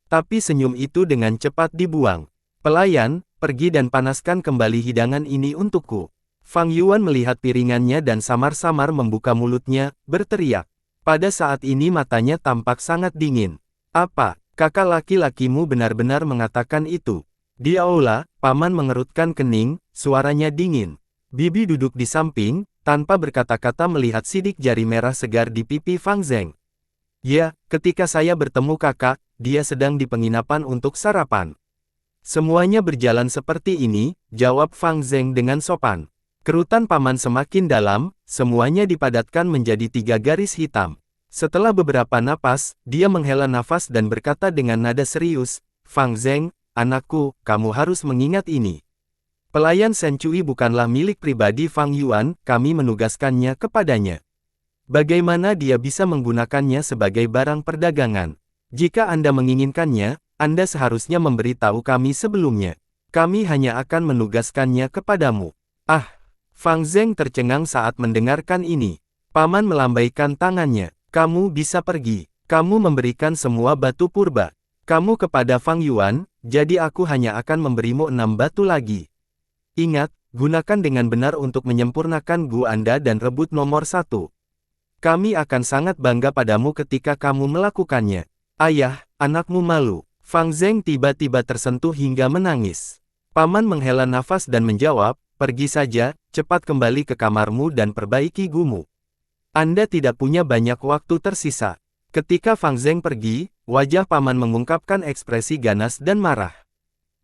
Tapi senyum itu dengan cepat dibuang. Pelayan, pergi dan panaskan kembali hidangan ini untukku. Fang Yuan melihat piringannya dan samar-samar membuka mulutnya, berteriak. Pada saat ini matanya tampak sangat dingin. Apa, kakak laki-lakimu benar-benar mengatakan itu? Di aula, paman mengerutkan kening, suaranya dingin. Bibi duduk di samping, tanpa berkata-kata melihat sidik jari merah segar di pipi Fang Zeng. Ya, ketika saya bertemu kakak, dia sedang di penginapan untuk sarapan. Semuanya berjalan seperti ini, jawab Fang Zeng dengan sopan. Kerutan paman semakin dalam, semuanya dipadatkan menjadi 3 garis hitam. Setelah beberapa napas, dia menghela nafas dan berkata dengan nada serius, Fang Zeng, anakku, kamu harus mengingat ini. Pelayan Shen Cui bukanlah milik pribadi Fang Yuan, kami menugaskannya kepadanya. Bagaimana dia bisa menggunakannya sebagai barang perdagangan? Jika Anda menginginkannya, Anda seharusnya memberitahu kami sebelumnya. Kami hanya akan menugaskannya kepadamu. Ah! Fang Zeng tercengang saat mendengarkan ini. Paman melambaikan tangannya. Kamu bisa pergi. Kamu memberikan semua batu purba. Kamu kepada Fang Yuan, jadi aku hanya akan memberimu 6 batu lagi. Ingat, gunakan dengan benar untuk menyempurnakan Gu Anda dan rebut nomor 1. Kami akan sangat bangga padamu ketika kamu melakukannya. Ayah, anakmu malu. Fang Zeng tiba-tiba tersentuh hingga menangis. Paman menghela nafas dan menjawab, pergi saja, cepat kembali ke kamarmu dan perbaiki gumu. Anda tidak punya banyak waktu tersisa. Ketika Fang Zeng pergi, wajah paman mengungkapkan ekspresi ganas dan marah.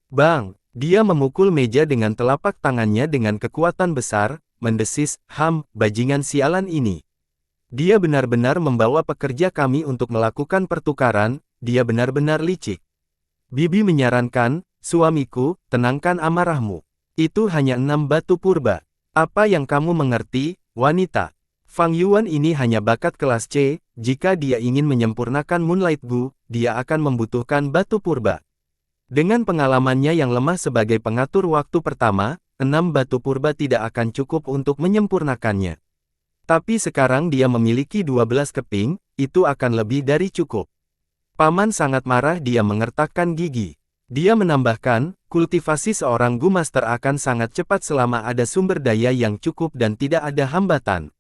Bang! Dia memukul meja dengan telapak tangannya dengan kekuatan besar, mendesis, bajingan sialan ini. Dia benar-benar membawa pekerja kami untuk melakukan pertukaran, dia benar-benar licik. Bibi menyarankan, suamiku, tenangkan amarahmu. Itu hanya 6 batu purba. Apa yang kamu mengerti, wanita? Fang Yuan ini hanya bakat kelas C, jika dia ingin menyempurnakan Moonlight Gu, dia akan membutuhkan batu purba. Dengan pengalamannya yang lemah sebagai pengatur waktu pertama, 6 batu purba tidak akan cukup untuk menyempurnakannya. Tapi sekarang dia memiliki 12 keping, itu akan lebih dari cukup. Paman sangat marah, dia mengertakkan gigi. Dia menambahkan, kultivasi seorang Gu Master akan sangat cepat selama ada sumber daya yang cukup dan tidak ada hambatan.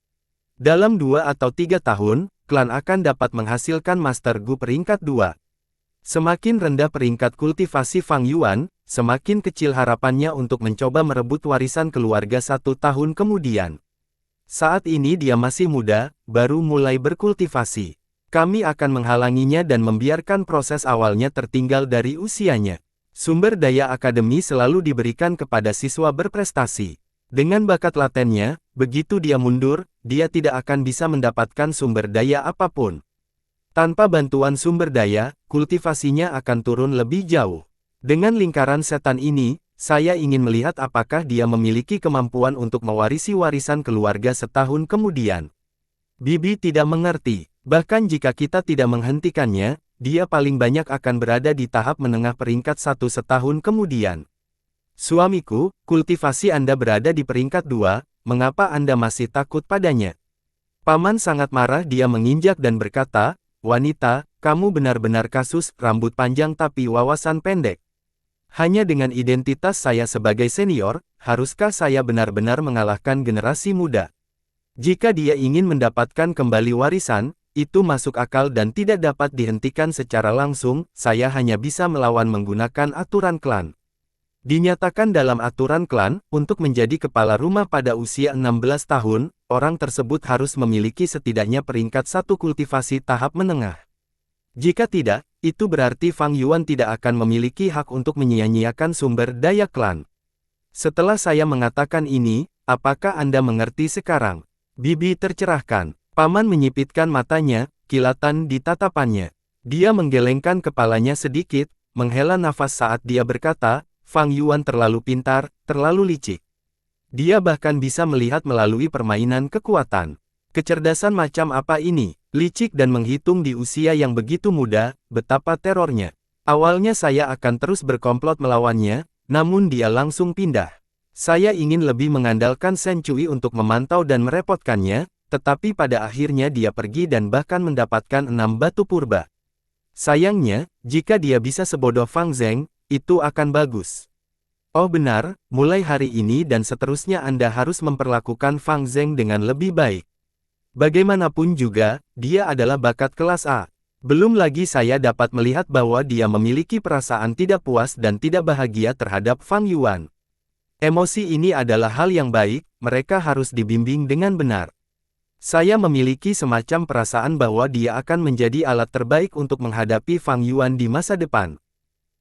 Dalam 2 atau 3 tahun, klan akan dapat menghasilkan Master Gu peringkat 2. Semakin rendah peringkat kultivasi Fang Yuan, semakin kecil harapannya untuk mencoba merebut warisan keluarga 1 tahun kemudian. Saat ini dia masih muda, baru mulai berkultivasi. Kami akan menghalanginya dan membiarkan proses awalnya tertinggal dari usianya. Sumber daya akademi selalu diberikan kepada siswa berprestasi. Dengan bakat latennya, begitu dia mundur, dia tidak akan bisa mendapatkan sumber daya apapun. Tanpa bantuan sumber daya, kultivasinya akan turun lebih jauh. Dengan lingkaran setan ini, saya ingin melihat apakah dia memiliki kemampuan untuk mewarisi warisan keluarga setahun kemudian. Bibi tidak mengerti, bahkan jika kita tidak menghentikannya, dia paling banyak akan berada di tahap menengah peringkat 1 setahun kemudian. Suamiku, kultivasi Anda berada di peringkat 2, mengapa Anda masih takut padanya? Paman sangat marah, dia menginjak dan berkata, wanita, kamu benar-benar kasus rambut panjang tapi wawasan pendek. Hanya dengan identitas saya sebagai senior, haruskah saya benar-benar mengalahkan generasi muda? Jika dia ingin mendapatkan kembali warisan, itu masuk akal dan tidak dapat dihentikan secara langsung, saya hanya bisa melawan menggunakan aturan klan. Dinyatakan dalam aturan klan, untuk menjadi kepala rumah pada usia 16 tahun, orang tersebut harus memiliki setidaknya peringkat 1 kultivasi tahap menengah. Jika tidak, itu berarti Fang Yuan tidak akan memiliki hak untuk menyia-nyiakan sumber daya klan. Setelah saya mengatakan ini, apakah Anda mengerti sekarang? Bibi tercerahkan. Paman menyipitkan matanya, kilatan di tatapannya. Dia menggelengkan kepalanya sedikit, menghela nafas saat dia berkata, Fang Yuan terlalu pintar, terlalu licik. Dia bahkan bisa melihat melalui permainan kekuatan. Kecerdasan macam apa ini? Licik dan menghitung di usia yang begitu muda, betapa terornya. Awalnya saya akan terus berkomplot melawannya, namun dia langsung pindah. Saya ingin lebih mengandalkan Shen Cui untuk memantau dan merepotkannya, tetapi pada akhirnya dia pergi dan bahkan mendapatkan 6 batu purba. Sayangnya, jika dia bisa sebodoh Fang Zheng, itu akan bagus. Oh benar, mulai hari ini dan seterusnya Anda harus memperlakukan Fang Zheng dengan lebih baik. Bagaimanapun juga, dia adalah bakat kelas A. Belum lagi saya dapat melihat bahwa dia memiliki perasaan tidak puas dan tidak bahagia terhadap Fang Yuan. Emosi ini adalah hal yang baik, mereka harus dibimbing dengan benar. Saya memiliki semacam perasaan bahwa dia akan menjadi alat terbaik untuk menghadapi Fang Yuan di masa depan.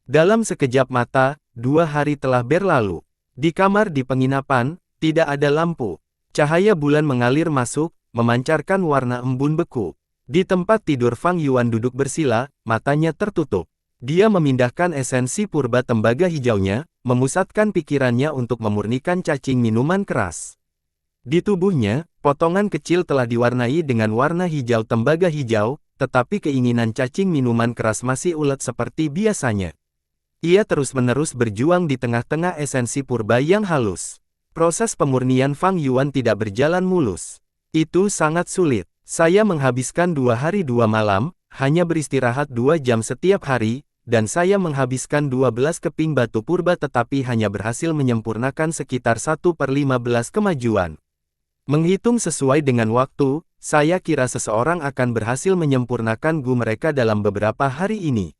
Dalam sekejap mata, 2 hari telah berlalu. Di kamar di penginapan, tidak ada lampu. Cahaya bulan mengalir masuk, memancarkan warna embun beku. Di tempat tidur Fang Yuan duduk bersila, matanya tertutup. Dia memindahkan esensi purba tembaga hijaunya, memusatkan pikirannya untuk memurnikan cacing minuman keras. Di tubuhnya, potongan kecil telah diwarnai dengan warna hijau tembaga hijau, tetapi keinginan cacing minuman keras masih ulet seperti biasanya. Ia terus-menerus berjuang di tengah-tengah esensi purba yang halus. Proses pemurnian Fang Yuan tidak berjalan mulus. Itu sangat sulit. Saya menghabiskan 2 hari 2 malam, hanya beristirahat 2 jam setiap hari, dan saya menghabiskan 12 keping batu purba tetapi hanya berhasil menyempurnakan sekitar 1/15 kemajuan. Menghitung sesuai dengan waktu, saya kira seseorang akan berhasil menyempurnakan gu mereka dalam beberapa hari ini.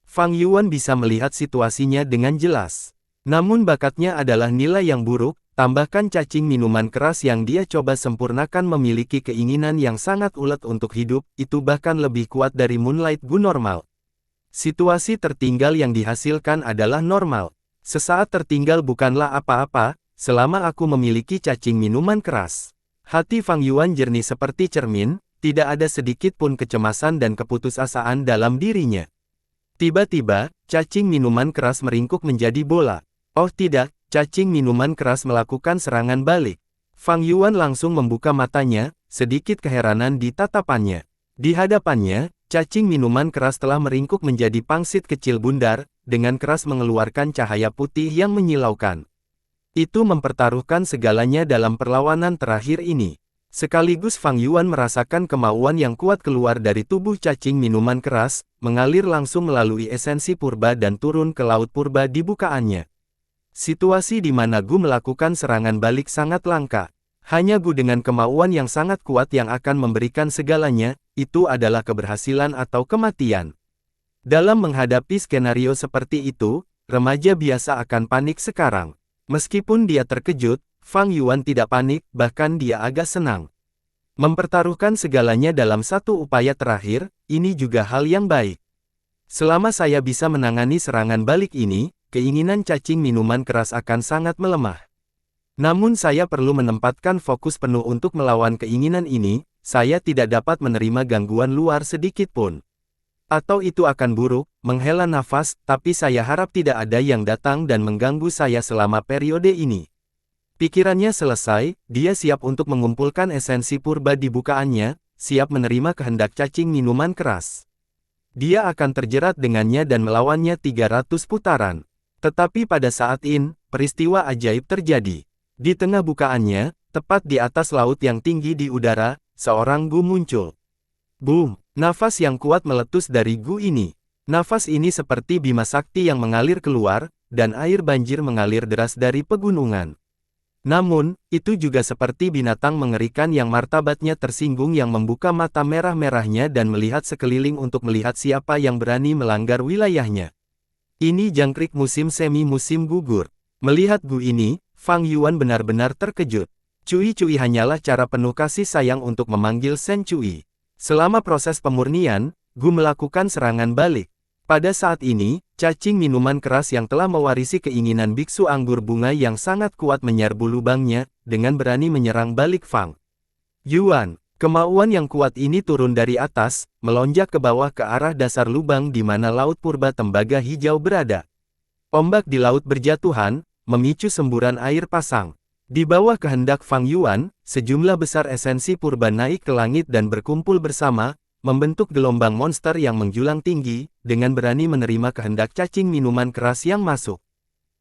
Fang Yuan bisa melihat situasinya dengan jelas. Namun bakatnya adalah nilai yang buruk, tambahkan cacing minuman keras yang dia coba sempurnakan memiliki keinginan yang sangat ulet untuk hidup, itu bahkan lebih kuat dari Moonlight Gu normal. Situasi tertinggal yang dihasilkan adalah normal. Sesaat tertinggal bukanlah apa-apa, selama aku memiliki cacing minuman keras. Hati Fang Yuan jernih seperti cermin, tidak ada sedikit pun kecemasan dan keputusasaan dalam dirinya. Tiba-tiba, cacing minuman keras meringkuk menjadi bola. Oh tidak, cacing minuman keras melakukan serangan balik. Fang Yuan langsung membuka matanya, sedikit keheranan di tatapannya. Di hadapannya, cacing minuman keras telah meringkuk menjadi pangsit kecil bundar, dengan keras mengeluarkan cahaya putih yang menyilaukan. Itu mempertaruhkan segalanya dalam perlawanan terakhir ini. Sekaligus Fang Yuan merasakan kemauan yang kuat keluar dari tubuh cacing minuman keras, mengalir langsung melalui esensi purba dan turun ke laut purba di bukaannya. Situasi di mana Gu melakukan serangan balik sangat langka. Hanya Gu dengan kemauan yang sangat kuat yang akan memberikan segalanya, itu adalah keberhasilan atau kematian. Dalam menghadapi skenario seperti itu, remaja biasa akan panik sekarang. Meskipun dia terkejut, Fang Yuan tidak panik, bahkan dia agak senang. Mempertaruhkan segalanya dalam satu upaya terakhir, ini juga hal yang baik. Selama saya bisa menangani serangan balik ini, keinginan cacing minuman keras akan sangat melemah. Namun saya perlu menempatkan fokus penuh untuk melawan keinginan ini, saya tidak dapat menerima gangguan luar sedikit pun. Atau itu akan buruk, menghela nafas, tapi saya harap tidak ada yang datang dan mengganggu saya selama periode ini. Pikirannya selesai, dia siap untuk mengumpulkan esensi purba di bukaannya, siap menerima kehendak cacing minuman keras. Dia akan terjerat dengannya dan melawannya 300 putaran. Tetapi pada saat ini, peristiwa ajaib terjadi. Di tengah bukaannya, tepat di atas laut yang tinggi di udara, seorang Gu muncul. Boom! Nafas yang kuat meletus dari Gu ini. Nafas ini seperti bima sakti yang mengalir keluar, dan air banjir mengalir deras dari pegunungan. Namun, itu juga seperti binatang mengerikan yang martabatnya tersinggung yang membuka mata merah-merahnya dan melihat sekeliling untuk melihat siapa yang berani melanggar wilayahnya. Ini jangkrik musim semi musim gugur. Melihat Gu ini, Fang Yuan benar-benar terkejut. Cui-cui hanyalah cara penuh kasih sayang untuk memanggil Shen Cui. Selama proses pemurnian, Gu melakukan serangan balik. Pada saat ini, cacing minuman keras yang telah mewarisi keinginan biksu anggur bunga yang sangat kuat menyerbu lubangnya, dengan berani menyerang balik Fang Yuan. Kemauan yang kuat ini turun dari atas, melonjak ke bawah ke arah dasar lubang di mana laut purba tembaga hijau berada. Ombak di laut berjatuhan, memicu semburan air pasang. Di bawah kehendak Fang Yuan, sejumlah besar esensi purba naik ke langit dan berkumpul bersama, membentuk gelombang monster yang menjulang tinggi, dengan berani menerima kehendak cacing minuman keras yang masuk.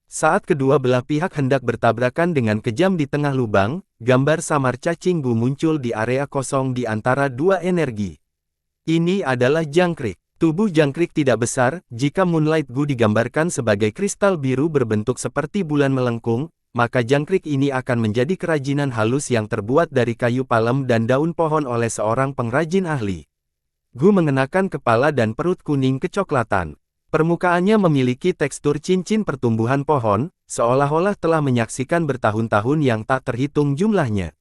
Saat kedua belah pihak hendak bertabrakan dengan kejam di tengah lubang, gambar samar cacing gu muncul di area kosong di antara dua energi. Ini adalah jangkrik. Tubuh jangkrik tidak besar, jika Moonlight Gu digambarkan sebagai kristal biru berbentuk seperti bulan melengkung, maka jangkrik ini akan menjadi kerajinan halus yang terbuat dari kayu palem dan daun pohon oleh seorang pengrajin ahli. Gu mengenakan kepala dan perut kuning kecoklatan. Permukaannya memiliki tekstur cincin pertumbuhan pohon, seolah-olah telah menyaksikan bertahun-tahun yang tak terhitung jumlahnya.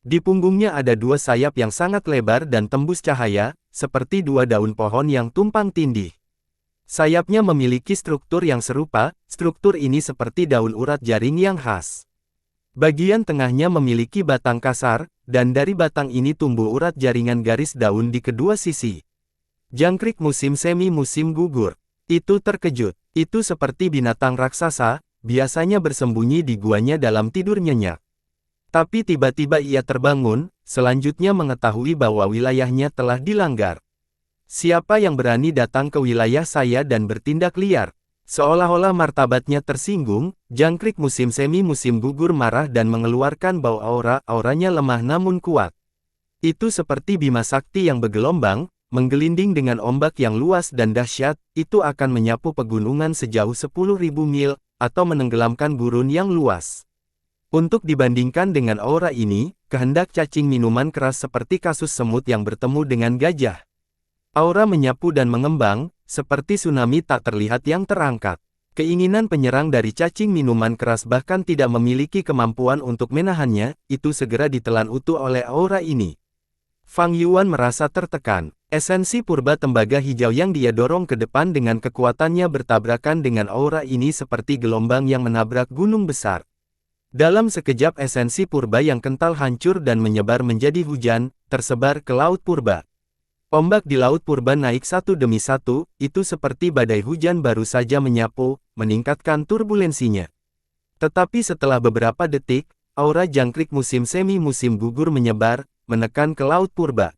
Di punggungnya ada dua sayap yang sangat lebar dan tembus cahaya, seperti dua daun pohon yang tumpang tindih. Sayapnya memiliki struktur yang serupa, struktur ini seperti daun urat jaring yang khas. Bagian tengahnya memiliki batang kasar, dan dari batang ini tumbuh urat jaringan garis daun di kedua sisi. Jangkrik musim semi musim gugur. Itu terkejut. Itu seperti binatang raksasa, biasanya bersembunyi di guanya dalam tidur nyenyak. Tapi tiba-tiba ia terbangun, selanjutnya mengetahui bahwa wilayahnya telah dilanggar. Siapa yang berani datang ke wilayah saya dan bertindak liar? Seolah-olah martabatnya tersinggung, jangkrik musim semi musim gugur marah dan mengeluarkan bau auranya lemah namun kuat. Itu seperti Bima Sakti yang bergelombang, menggelinding dengan ombak yang luas dan dahsyat, itu akan menyapu pegunungan sejauh 10.000 mil, atau menenggelamkan gurun yang luas. Untuk dibandingkan dengan aura ini, kehendak cacing minuman keras seperti kasus semut yang bertemu dengan gajah. Aura menyapu dan mengembang, seperti tsunami tak terlihat yang terangkat. Keinginan penyerang dari cacing minuman keras bahkan tidak memiliki kemampuan untuk menahannya, itu segera ditelan utuh oleh aura ini. Fang Yuan merasa tertekan. Esensi purba tembaga hijau yang dia dorong ke depan dengan kekuatannya bertabrakan dengan aura ini seperti gelombang yang menabrak gunung besar. Dalam sekejap esensi purba yang kental hancur dan menyebar menjadi hujan, tersebar ke laut purba. Ombak di laut purba naik satu demi satu, itu seperti badai hujan baru saja menyapu, meningkatkan turbulensinya. Tetapi setelah beberapa detik, aura jangkrik musim semi musim gugur menyebar, menekan ke laut purba.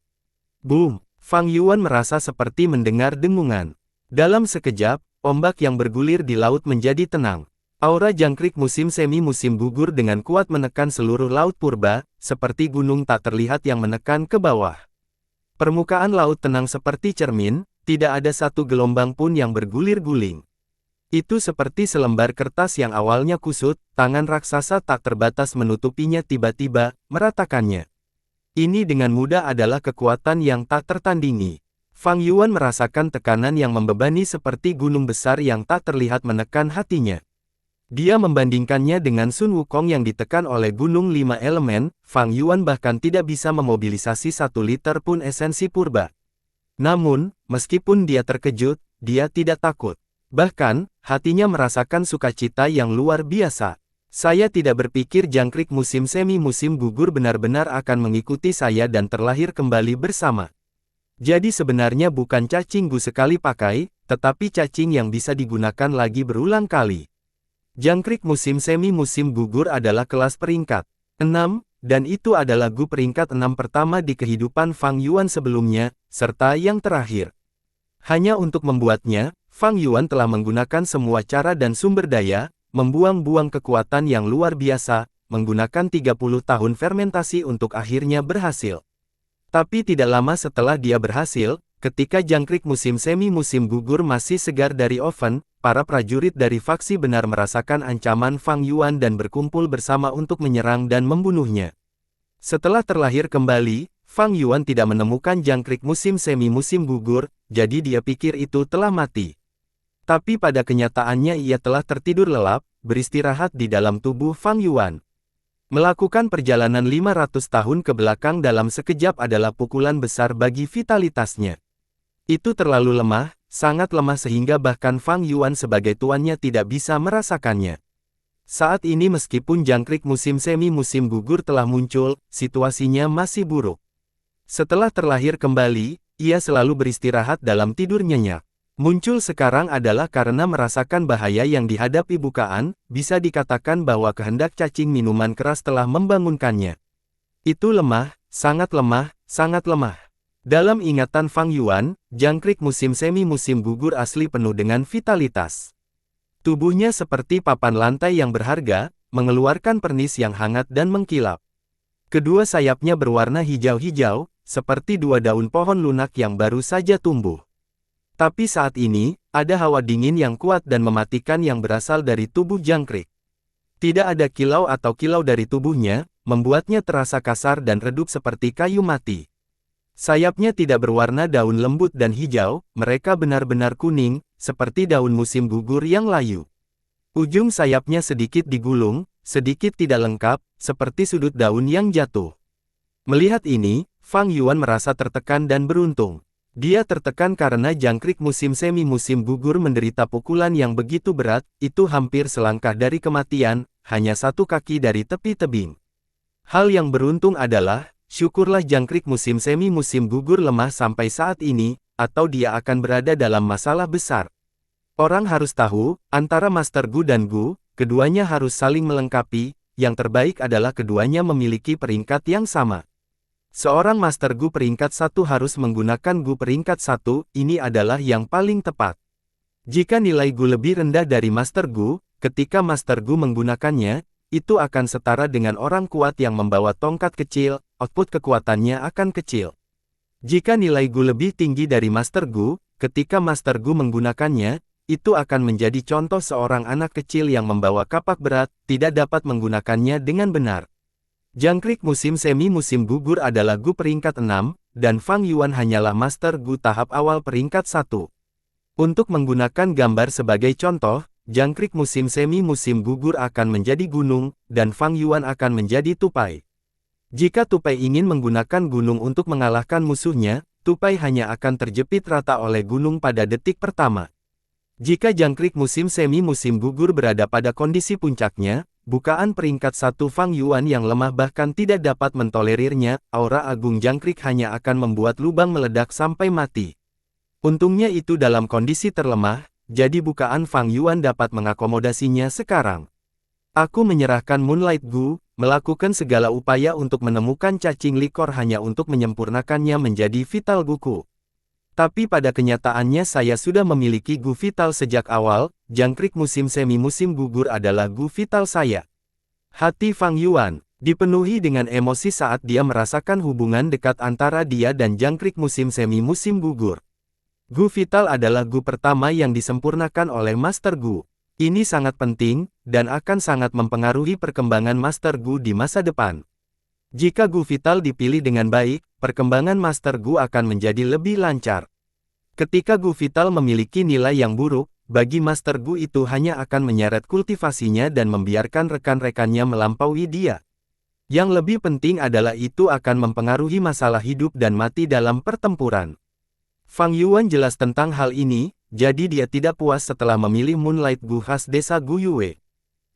Boom! Fang Yuan merasa seperti mendengar dengungan. Dalam sekejap, ombak yang bergulir di laut menjadi tenang. Aura jangkrik musim semi musim gugur dengan kuat menekan seluruh laut purba, seperti gunung tak terlihat yang menekan ke bawah. Permukaan laut tenang seperti cermin, tidak ada satu gelombang pun yang bergulir-guling. Itu seperti selembar kertas yang awalnya kusut, tangan raksasa tak terbatas menutupinya tiba-tiba, meratakannya. Ini dengan mudah adalah kekuatan yang tak tertandingi. Fang Yuan merasakan tekanan yang membebani seperti gunung besar yang tak terlihat menekan hatinya. Dia membandingkannya dengan Sun Wukong yang ditekan oleh gunung 5 elemen, Fang Yuan bahkan tidak bisa memobilisasi 1 liter pun esensi purba. Namun, meskipun dia terkejut, dia tidak takut. Bahkan, hatinya merasakan sukacita yang luar biasa. Saya tidak berpikir jangkrik musim semi musim gugur benar-benar akan mengikuti saya dan terlahir kembali bersama. Jadi sebenarnya bukan cacing gu sekali pakai, tetapi cacing yang bisa digunakan lagi berulang kali. Jangkrik musim semi musim gugur adalah kelas peringkat 6, dan itu adalah gu peringkat 6 pertama di kehidupan Fang Yuan sebelumnya, serta yang terakhir. Hanya untuk membuatnya, Fang Yuan telah menggunakan semua cara dan sumber daya, membuang-buang kekuatan yang luar biasa, menggunakan 30 tahun fermentasi untuk akhirnya berhasil. Tapi tidak lama setelah dia berhasil, ketika jangkrik musim semi musim gugur masih segar dari oven, para prajurit dari faksi benar merasakan ancaman Fang Yuan dan berkumpul bersama untuk menyerang dan membunuhnya. Setelah terlahir kembali, Fang Yuan tidak menemukan jangkrik musim semi musim gugur, jadi dia pikir itu telah mati. Tapi pada kenyataannya ia telah tertidur lelap, beristirahat di dalam tubuh Fang Yuan. Melakukan perjalanan 500 tahun ke belakang dalam sekejap adalah pukulan besar bagi vitalitasnya. Itu terlalu lemah, sangat lemah sehingga bahkan Fang Yuan sebagai tuannya tidak bisa merasakannya. Saat ini meskipun jangkrik musim semi musim gugur telah muncul, situasinya masih buruk. Setelah terlahir kembali, ia selalu beristirahat dalam tidur nyenyak. Muncul sekarang adalah karena merasakan bahaya yang dihadapi bukaan, bisa dikatakan bahwa kehendak cacing minuman keras telah membangunkannya. Itu lemah, sangat lemah, sangat lemah. Dalam ingatan Fang Yuan, jangkrik musim semi musim gugur asli penuh dengan vitalitas. Tubuhnya seperti papan lantai yang berharga, mengeluarkan pernis yang hangat dan mengkilap. Kedua sayapnya berwarna hijau-hijau, seperti dua daun pohon lunak yang baru saja tumbuh. Tapi saat ini, ada hawa dingin yang kuat dan mematikan yang berasal dari tubuh jangkrik. Tidak ada kilau atau kilau dari tubuhnya, membuatnya terasa kasar dan redup seperti kayu mati. Sayapnya tidak berwarna daun lembut dan hijau, mereka benar-benar kuning, seperti daun musim gugur yang layu. Ujung sayapnya sedikit digulung, sedikit tidak lengkap, seperti sudut daun yang jatuh. Melihat ini, Fang Yuan merasa tertekan dan beruntung. Dia tertekan karena jangkrik musim semi musim gugur menderita pukulan yang begitu berat, itu hampir selangkah dari kematian, hanya satu kaki dari tepi tebing. Hal yang beruntung adalah, syukurlah jangkrik musim semi musim gugur lemah sampai saat ini, atau dia akan berada dalam masalah besar. Orang harus tahu, antara Master Gu dan Gu, keduanya harus saling melengkapi, yang terbaik adalah keduanya memiliki peringkat yang sama. Seorang Master Gu peringkat 1 harus menggunakan Gu peringkat 1, ini adalah yang paling tepat. Jika nilai Gu lebih rendah dari Master Gu, ketika Master Gu menggunakannya, itu akan setara dengan orang kuat yang membawa tongkat kecil, output kekuatannya akan kecil. Jika nilai Gu lebih tinggi dari Master Gu, ketika Master Gu menggunakannya, itu akan menjadi contoh seorang anak kecil yang membawa kapak berat, tidak dapat menggunakannya dengan benar. Jangkrik musim semi musim gugur adalah Gu peringkat 6, dan Fang Yuan hanyalah Master Gu tahap awal peringkat 1. Untuk menggunakan gambar sebagai contoh, jangkrik musim semi musim gugur akan menjadi gunung, dan Fang Yuan akan menjadi tupai. Jika tupai ingin menggunakan gunung untuk mengalahkan musuhnya, tupai hanya akan terjepit rata oleh gunung pada detik pertama. Jika jangkrik musim semi musim gugur berada pada kondisi puncaknya, bukaan peringkat 1 Fang Yuan yang lemah bahkan tidak dapat mentolerirnya, aura agung jangkrik hanya akan membuat lubang meledak sampai mati. Untungnya itu dalam kondisi terlemah, jadi bukaan Fang Yuan dapat mengakomodasinya sekarang. Aku menyerahkan Moonlight Gu, melakukan segala upaya untuk menemukan cacing likor hanya untuk menyempurnakannya menjadi Vital Guku. Tapi pada kenyataannya saya sudah memiliki Gu Vital sejak awal, jangkrik musim semi musim gugur adalah Gu Vital saya. Hati Fang Yuan dipenuhi dengan emosi saat dia merasakan hubungan dekat antara dia dan jangkrik musim semi musim gugur. Gu Vital adalah Gu pertama yang disempurnakan oleh Master Gu. Ini sangat penting, dan akan sangat mempengaruhi perkembangan Master Gu di masa depan. Jika Gu Vital dipilih dengan baik, perkembangan Master Gu akan menjadi lebih lancar. Ketika Gu Vital memiliki nilai yang buruk, bagi Master Gu itu hanya akan menyeret kultivasinya dan membiarkan rekan-rekannya melampaui dia. Yang lebih penting adalah itu akan mempengaruhi masalah hidup dan mati dalam pertempuran. Fang Yuan jelas tentang hal ini, jadi dia tidak puas setelah memilih Moonlight Gu khas desa Gu Yue.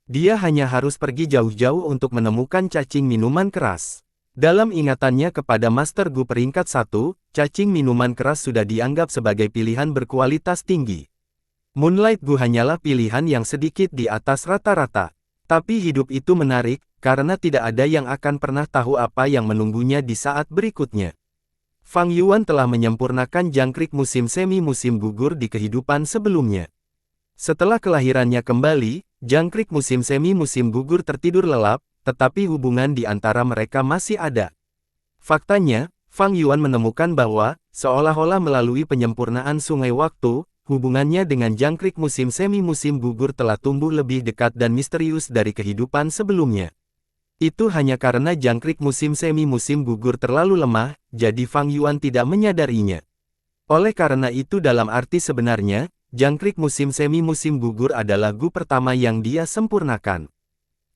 Dia hanya harus pergi jauh-jauh untuk menemukan cacing minuman keras. Dalam ingatannya kepada Master Gu peringkat 1, cacing minuman keras sudah dianggap sebagai pilihan berkualitas tinggi. Moonlight Gu hanyalah pilihan yang sedikit di atas rata-rata. Tapi hidup itu menarik, karena tidak ada yang akan pernah tahu apa yang menunggunya di saat berikutnya. Fang Yuan telah menyempurnakan jangkrik musim semi musim gugur di kehidupan sebelumnya. Setelah kelahirannya kembali, jangkrik musim semi musim gugur tertidur lelap, tetapi hubungan di antara mereka masih ada. Faktanya, Fang Yuan menemukan bahwa, seolah-olah melalui penyempurnaan sungai waktu, hubungannya dengan jangkrik musim semi musim gugur telah tumbuh lebih dekat dan misterius dari kehidupan sebelumnya. Itu hanya karena jangkrik musim semi musim gugur terlalu lemah, jadi Fang Yuan tidak menyadarinya. Oleh karena itu dalam arti sebenarnya, jangkrik musim semi musim gugur adalah Gu pertama yang dia sempurnakan.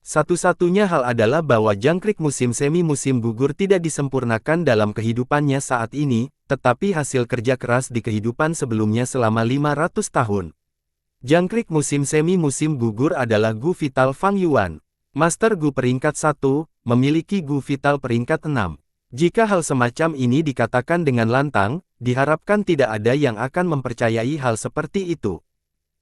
Satu-satunya hal adalah bahwa jangkrik musim semi musim gugur tidak disempurnakan dalam kehidupannya saat ini, tetapi hasil kerja keras di kehidupan sebelumnya selama 500 tahun. Jangkrik musim semi musim gugur adalah Gu Vital Fang Yuan. Master Gu peringkat 1, memiliki Gu Vital peringkat 6. Jika hal semacam ini dikatakan dengan lantang, diharapkan tidak ada yang akan mempercayai hal seperti itu.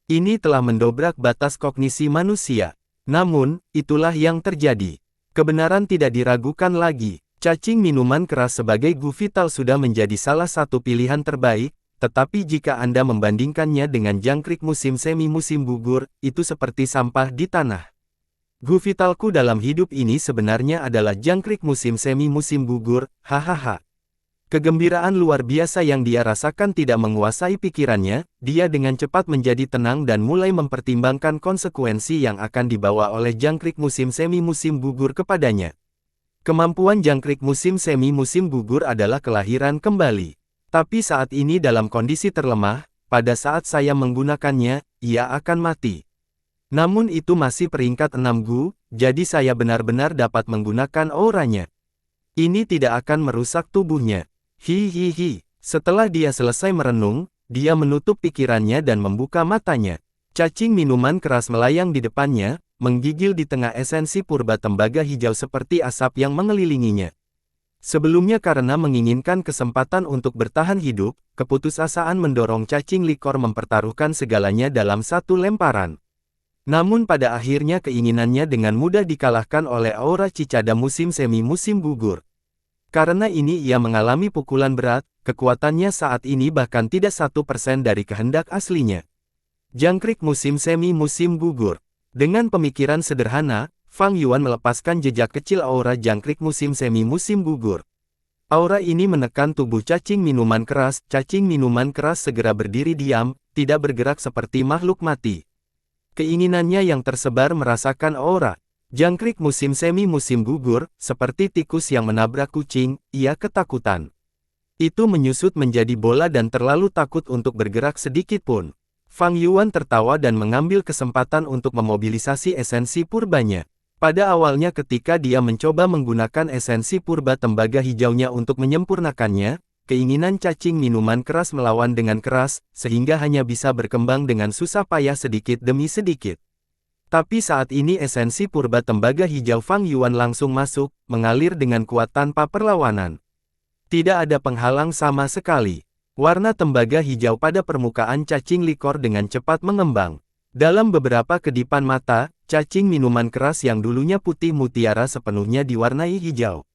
Ini telah mendobrak batas kognisi manusia. Namun, itulah yang terjadi. Kebenaran tidak diragukan lagi. Cacing minuman keras sebagai gu vital sudah menjadi salah satu pilihan terbaik, tetapi jika Anda membandingkannya dengan jangkrik musim semi musim gugur, itu seperti sampah di tanah. Gu vitalku dalam hidup ini sebenarnya adalah jangkrik musim semi musim gugur, hahaha. Kegembiraan luar biasa yang dia rasakan tidak menguasai pikirannya, dia dengan cepat menjadi tenang dan mulai mempertimbangkan konsekuensi yang akan dibawa oleh jangkrik musim semi musim gugur kepadanya. Kemampuan jangkrik musim semi musim gugur adalah kelahiran kembali. Tapi saat ini dalam kondisi terlemah, pada saat saya menggunakannya, ia akan mati. Namun itu masih peringkat 6 gu, jadi saya benar-benar dapat menggunakan auranya. Ini tidak akan merusak tubuhnya. Hihihi. Setelah dia selesai merenung, dia menutup pikirannya dan membuka matanya. Cacing minuman keras melayang di depannya, menggigil di tengah esensi purba tembaga hijau seperti asap yang mengelilinginya. Sebelumnya karena menginginkan kesempatan untuk bertahan hidup, keputusasaan mendorong cacing likor mempertaruhkan segalanya dalam satu lemparan. Namun pada akhirnya keinginannya dengan mudah dikalahkan oleh aura cicada musim semi musim gugur. Karena ini ia mengalami pukulan berat, kekuatannya saat ini bahkan tidak 1% dari kehendak aslinya. Jangkrik musim semi musim gugur. Dengan pemikiran sederhana, Fang Yuan melepaskan jejak kecil aura jangkrik musim semi musim gugur. Aura ini menekan tubuh cacing minuman keras segera berdiri diam, tidak bergerak seperti makhluk mati. Keinginannya yang tersebar merasakan aura. Jangkrik musim semi musim gugur, seperti tikus yang menabrak kucing, ia ketakutan. Itu menyusut menjadi bola dan terlalu takut untuk bergerak sedikit pun. Fang Yuan tertawa dan mengambil kesempatan untuk memobilisasi esensi purbanya. Pada awalnya ketika dia mencoba menggunakan esensi purba tembaga hijaunya untuk menyempurnakannya, keinginan cacing minuman keras melawan dengan keras, sehingga hanya bisa berkembang dengan susah payah sedikit demi sedikit. Tapi saat ini esensi purba tembaga hijau Fang Yuan langsung masuk, mengalir dengan kuat tanpa perlawanan. Tidak ada penghalang sama sekali. Warna tembaga hijau pada permukaan cacing likor dengan cepat mengembang. Dalam beberapa kedipan mata, cacing minuman keras yang dulunya putih mutiara sepenuhnya diwarnai hijau.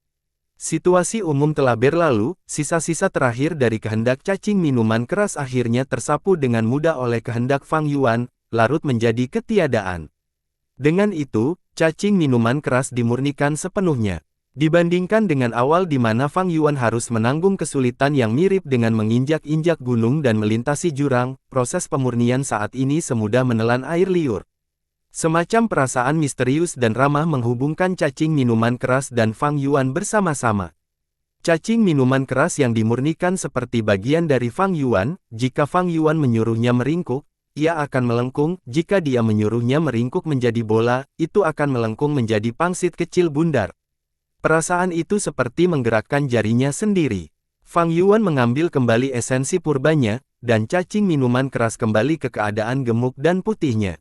Situasi umum telah berlalu, sisa-sisa terakhir dari kehendak cacing minuman keras akhirnya tersapu dengan mudah oleh kehendak Fang Yuan, larut menjadi ketiadaan. Dengan itu, cacing minuman keras dimurnikan sepenuhnya. Dibandingkan dengan awal di mana Fang Yuan harus menanggung kesulitan yang mirip dengan menginjak-injak gunung dan melintasi jurang, proses pemurnian saat ini semudah menelan air liur. Semacam perasaan misterius dan ramah menghubungkan cacing minuman keras dan Fang Yuan bersama-sama. Cacing minuman keras yang dimurnikan seperti bagian dari Fang Yuan, jika Fang Yuan menyuruhnya meringkuk, ia akan melengkung, jika dia menyuruhnya meringkuk menjadi bola, itu akan melengkung menjadi pangsit kecil bundar. Perasaan itu seperti menggerakkan jarinya sendiri. Fang Yuan mengambil kembali esensi purbanya, dan cacing minuman keras kembali ke keadaan gemuk dan putihnya.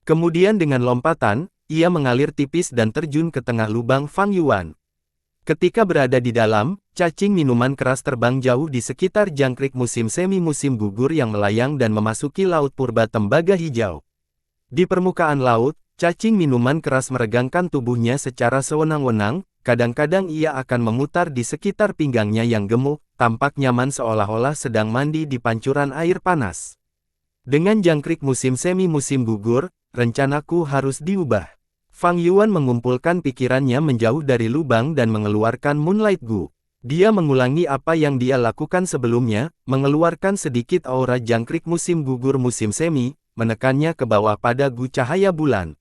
Kemudian dengan lompatan, ia mengalir tipis dan terjun ke tengah lubang Fang Yuan. Ketika berada di dalam, cacing minuman keras terbang jauh di sekitar jangkrik musim semi musim gugur yang melayang dan memasuki laut purba tembaga hijau. Di permukaan laut, cacing minuman keras meregangkan tubuhnya secara sewenang-wenang, kadang-kadang ia akan memutar di sekitar pinggangnya yang gemuk, tampak nyaman seolah-olah sedang mandi di pancuran air panas. Dengan jangkrik musim semi musim gugur, rencanaku harus diubah. Fang Yuan mengumpulkan pikirannya menjauh dari lubang dan mengeluarkan Moonlight Gu. Dia mengulangi apa yang dia lakukan sebelumnya, mengeluarkan sedikit aura jangkrik musim gugur musim semi, menekannya ke bawah pada Gu cahaya bulan.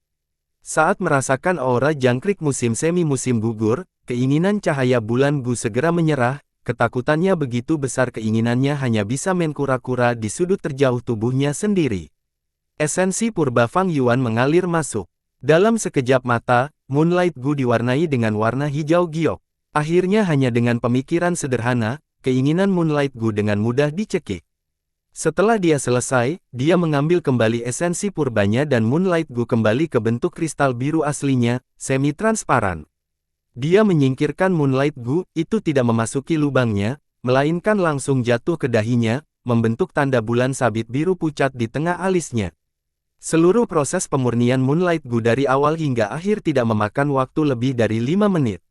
Saat merasakan aura jangkrik musim semi musim gugur, keinginan cahaya bulan Gu segera menyerah, ketakutannya begitu besar keinginannya hanya bisa main kura-kura di sudut terjauh tubuhnya sendiri. Esensi purba Fang Yuan mengalir masuk. Dalam sekejap mata, Moonlight Gu diwarnai dengan warna hijau giok. Akhirnya hanya dengan pemikiran sederhana, keinginan Moonlight Gu dengan mudah dicekik. Setelah dia selesai, dia mengambil kembali esensi purbanya dan Moonlight Gu kembali ke bentuk kristal biru aslinya, semi-transparan. Dia menyingkirkan Moonlight Gu, itu tidak memasuki lubangnya, melainkan langsung jatuh ke dahinya, membentuk tanda bulan sabit biru pucat di tengah alisnya. Seluruh proses pemurnian Moonlight Gu dari awal hingga akhir tidak memakan waktu lebih dari 5 menit.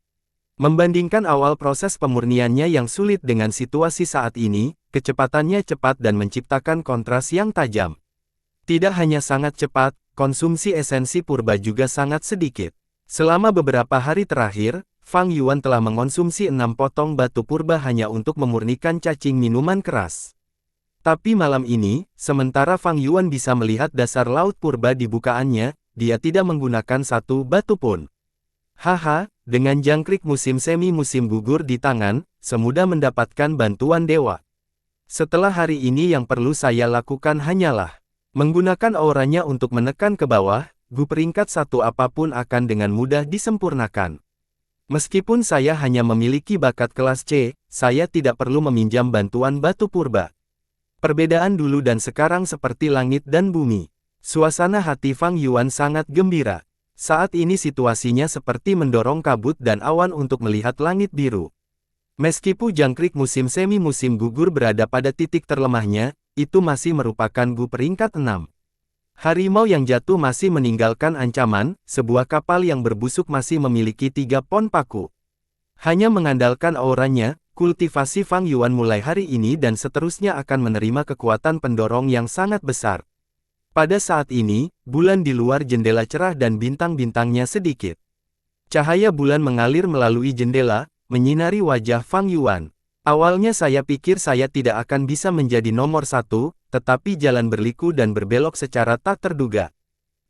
Membandingkan awal proses pemurniannya yang sulit dengan situasi saat ini, kecepatannya cepat dan menciptakan kontras yang tajam. Tidak hanya sangat cepat, konsumsi esensi purba juga sangat sedikit. Selama beberapa hari terakhir, Fang Yuan telah mengonsumsi 6 potong batu purba hanya untuk memurnikan cacing minuman keras. Tapi malam ini, sementara Fang Yuan bisa melihat dasar laut purba di bukaannya, dia tidak menggunakan satu batu pun. Haha, dengan jangkrik musim semi-musim gugur di tangan, semudah mendapatkan bantuan dewa. Setelah hari ini yang perlu saya lakukan hanyalah menggunakan auranya untuk menekan ke bawah, gu peringkat 1 apapun akan dengan mudah disempurnakan. Meskipun saya hanya memiliki bakat kelas C, saya tidak perlu meminjam bantuan batu purba. Perbedaan dulu dan sekarang seperti langit dan bumi. Suasana hati Fang Yuan sangat gembira. Saat ini situasinya seperti mendorong kabut dan awan untuk melihat langit biru. Meskipun jangkrik musim semi-musim gugur berada pada titik terlemahnya, itu masih merupakan gu peringkat 6. Harimau yang jatuh masih meninggalkan ancaman, sebuah kapal yang berbusuk masih memiliki 3 pon paku. Hanya mengandalkan auranya, kultivasi Fang Yuan mulai hari ini dan seterusnya akan menerima kekuatan pendorong yang sangat besar. Pada saat ini, bulan di luar jendela cerah dan bintang-bintangnya sedikit. Cahaya bulan mengalir melalui jendela, menyinari wajah Fang Yuan. Awalnya saya pikir saya tidak akan bisa menjadi nomor 1, tetapi jalan berliku dan berbelok secara tak terduga.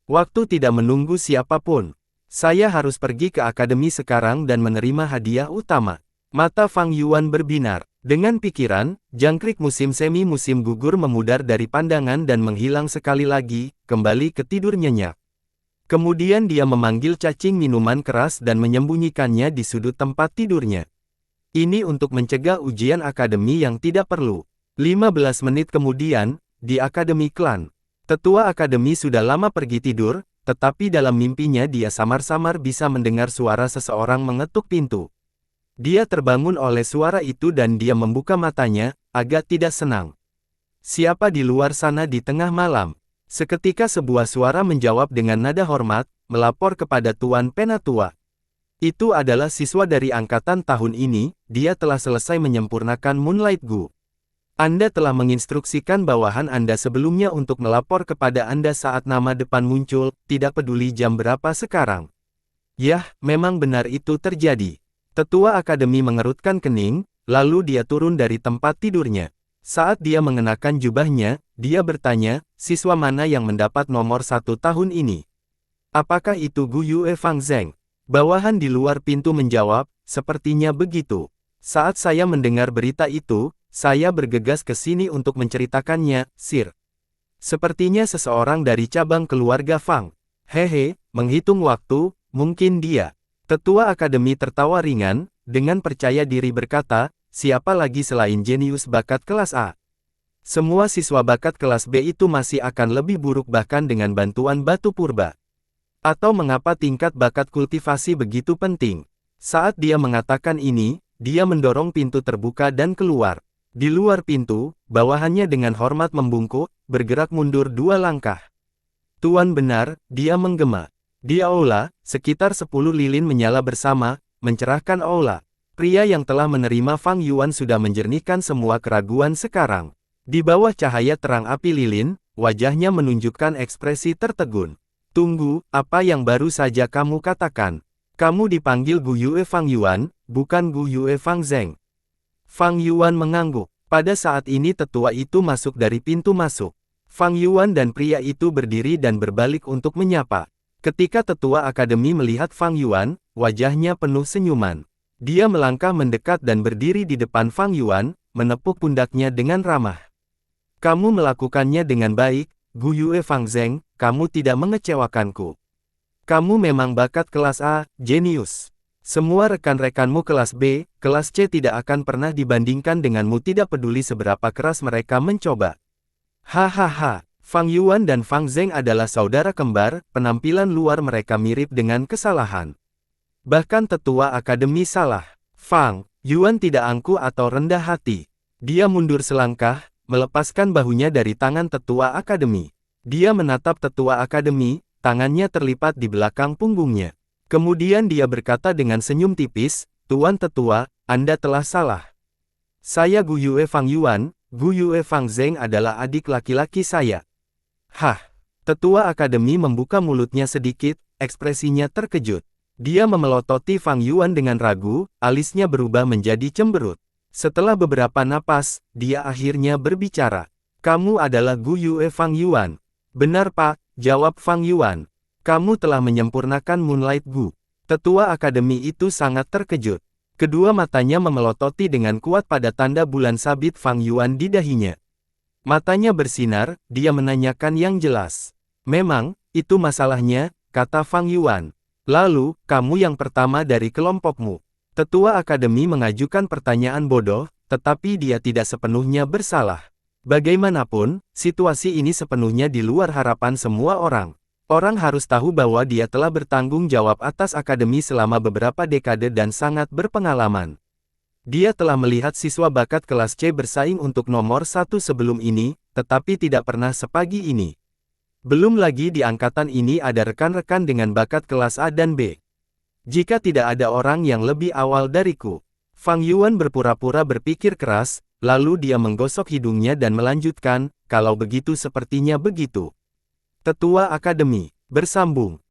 Waktu tidak menunggu siapapun. Saya harus pergi ke akademi sekarang dan menerima hadiah utama. Mata Fang Yuan berbinar. Dengan pikiran, jangkrik musim semi-musim gugur memudar dari pandangan dan menghilang sekali lagi, kembali ke tidur nyenyak. Kemudian dia memanggil cacing minuman keras dan menyembunyikannya di sudut tempat tidurnya. Ini untuk mencegah ujian akademi yang tidak perlu. 15 menit kemudian, di akademi klan. Tetua akademi sudah lama pergi tidur, tetapi dalam mimpinya dia samar-samar bisa mendengar suara seseorang mengetuk pintu. Dia terbangun oleh suara itu dan dia membuka matanya, agak tidak senang. Siapa di luar sana di tengah malam? Seketika sebuah suara menjawab dengan nada hormat, melapor kepada Tuan Penatua. Itu adalah siswa dari angkatan tahun ini, dia telah selesai menyempurnakan Moonlight Gu. Anda telah menginstruksikan bawahan Anda sebelumnya untuk melapor kepada Anda saat nama depan muncul, tidak peduli jam berapa sekarang. Yah, memang benar itu terjadi. Tetua akademi mengerutkan kening, lalu dia turun dari tempat tidurnya. Saat dia mengenakan jubahnya, dia bertanya, siswa mana yang mendapat nomor 1 tahun ini? Apakah itu Gu Yue Fang Zeng? Bawahan di luar pintu menjawab, sepertinya begitu. Saat saya mendengar berita itu, saya bergegas ke sini untuk menceritakannya, Sir. Sepertinya seseorang dari cabang keluarga Fang. Hehe, menghitung waktu, mungkin dia. Tetua akademi tertawa ringan, dengan percaya diri berkata, siapa lagi selain jenius bakat kelas A? Semua siswa bakat kelas B itu masih akan lebih buruk bahkan dengan bantuan batu purba. Atau mengapa tingkat bakat kultivasi begitu penting? Saat dia mengatakan ini, dia mendorong pintu terbuka dan keluar. Di luar pintu, bawahannya dengan hormat membungkuk, bergerak mundur 2 langkah. Tuan benar, dia menggema. Di aula, sekitar 10 lilin menyala bersama, mencerahkan aula. Pria yang telah menerima Fang Yuan sudah menjernihkan semua keraguan sekarang. Di bawah cahaya terang api lilin, wajahnya menunjukkan ekspresi tertegun. Tunggu, apa yang baru saja kamu katakan? Kamu dipanggil Gu Yue Fang Yuan, bukan Gu Yue Fang Zeng. Fang Yuan mengangguk. Pada saat ini tetua itu masuk dari pintu masuk. Fang Yuan dan pria itu berdiri dan berbalik untuk menyapa. Ketika tetua akademi melihat Fang Yuan, wajahnya penuh senyuman. Dia melangkah mendekat dan berdiri di depan Fang Yuan, menepuk pundaknya dengan ramah. Kamu melakukannya dengan baik, Gu Yue Fang Zeng, kamu tidak mengecewakanku. Kamu memang bakat kelas A, jenius. Semua rekan-rekanmu kelas B, kelas C tidak akan pernah dibandingkan denganmu tidak peduli seberapa keras mereka mencoba. Hahaha. Fang Yuan dan Fang Zeng adalah saudara kembar, penampilan luar mereka mirip dengan kesalahan. Bahkan tetua akademi salah. Fang Yuan tidak angkuh atau rendah hati. Dia mundur selangkah, melepaskan bahunya dari tangan tetua akademi. Dia menatap tetua akademi, tangannya terlipat di belakang punggungnya. Kemudian dia berkata dengan senyum tipis, Tuan Tetua, Anda telah salah. Saya Gu Yue Fang Yuan, Gu Yue Fang Zeng adalah adik laki-laki saya. Hah? Tetua Akademi membuka mulutnya sedikit, ekspresinya terkejut. Dia memelototi Fang Yuan dengan ragu, alisnya berubah menjadi cemberut. Setelah beberapa napas, dia akhirnya berbicara. Kamu adalah Gu Yue Fang Yuan. Benar Pak, jawab Fang Yuan. Kamu telah menyempurnakan Moonlight Gu. Tetua Akademi itu sangat terkejut. Kedua matanya memelototi dengan kuat pada tanda bulan sabit Fang Yuan di dahinya. Matanya bersinar, dia menanyakan yang jelas. Memang, itu masalahnya, kata Fang Yuan. Lalu, kamu yang pertama dari kelompokmu. Tetua Akademi mengajukan pertanyaan bodoh, tetapi dia tidak sepenuhnya bersalah. Bagaimanapun, situasi ini sepenuhnya di luar harapan semua orang. Orang harus tahu bahwa dia telah bertanggung jawab atas akademi selama beberapa dekade dan sangat berpengalaman. Dia telah melihat siswa bakat kelas C bersaing untuk nomor 1 sebelum ini, tetapi tidak pernah sepagi ini. Belum lagi di angkatan ini ada rekan-rekan dengan bakat kelas A dan B. Jika tidak ada orang yang lebih awal dariku. Fang Yuan berpura-pura berpikir keras, lalu dia menggosok hidungnya dan melanjutkan, kalau begitu sepertinya begitu. Tetua Akademi, bersambung.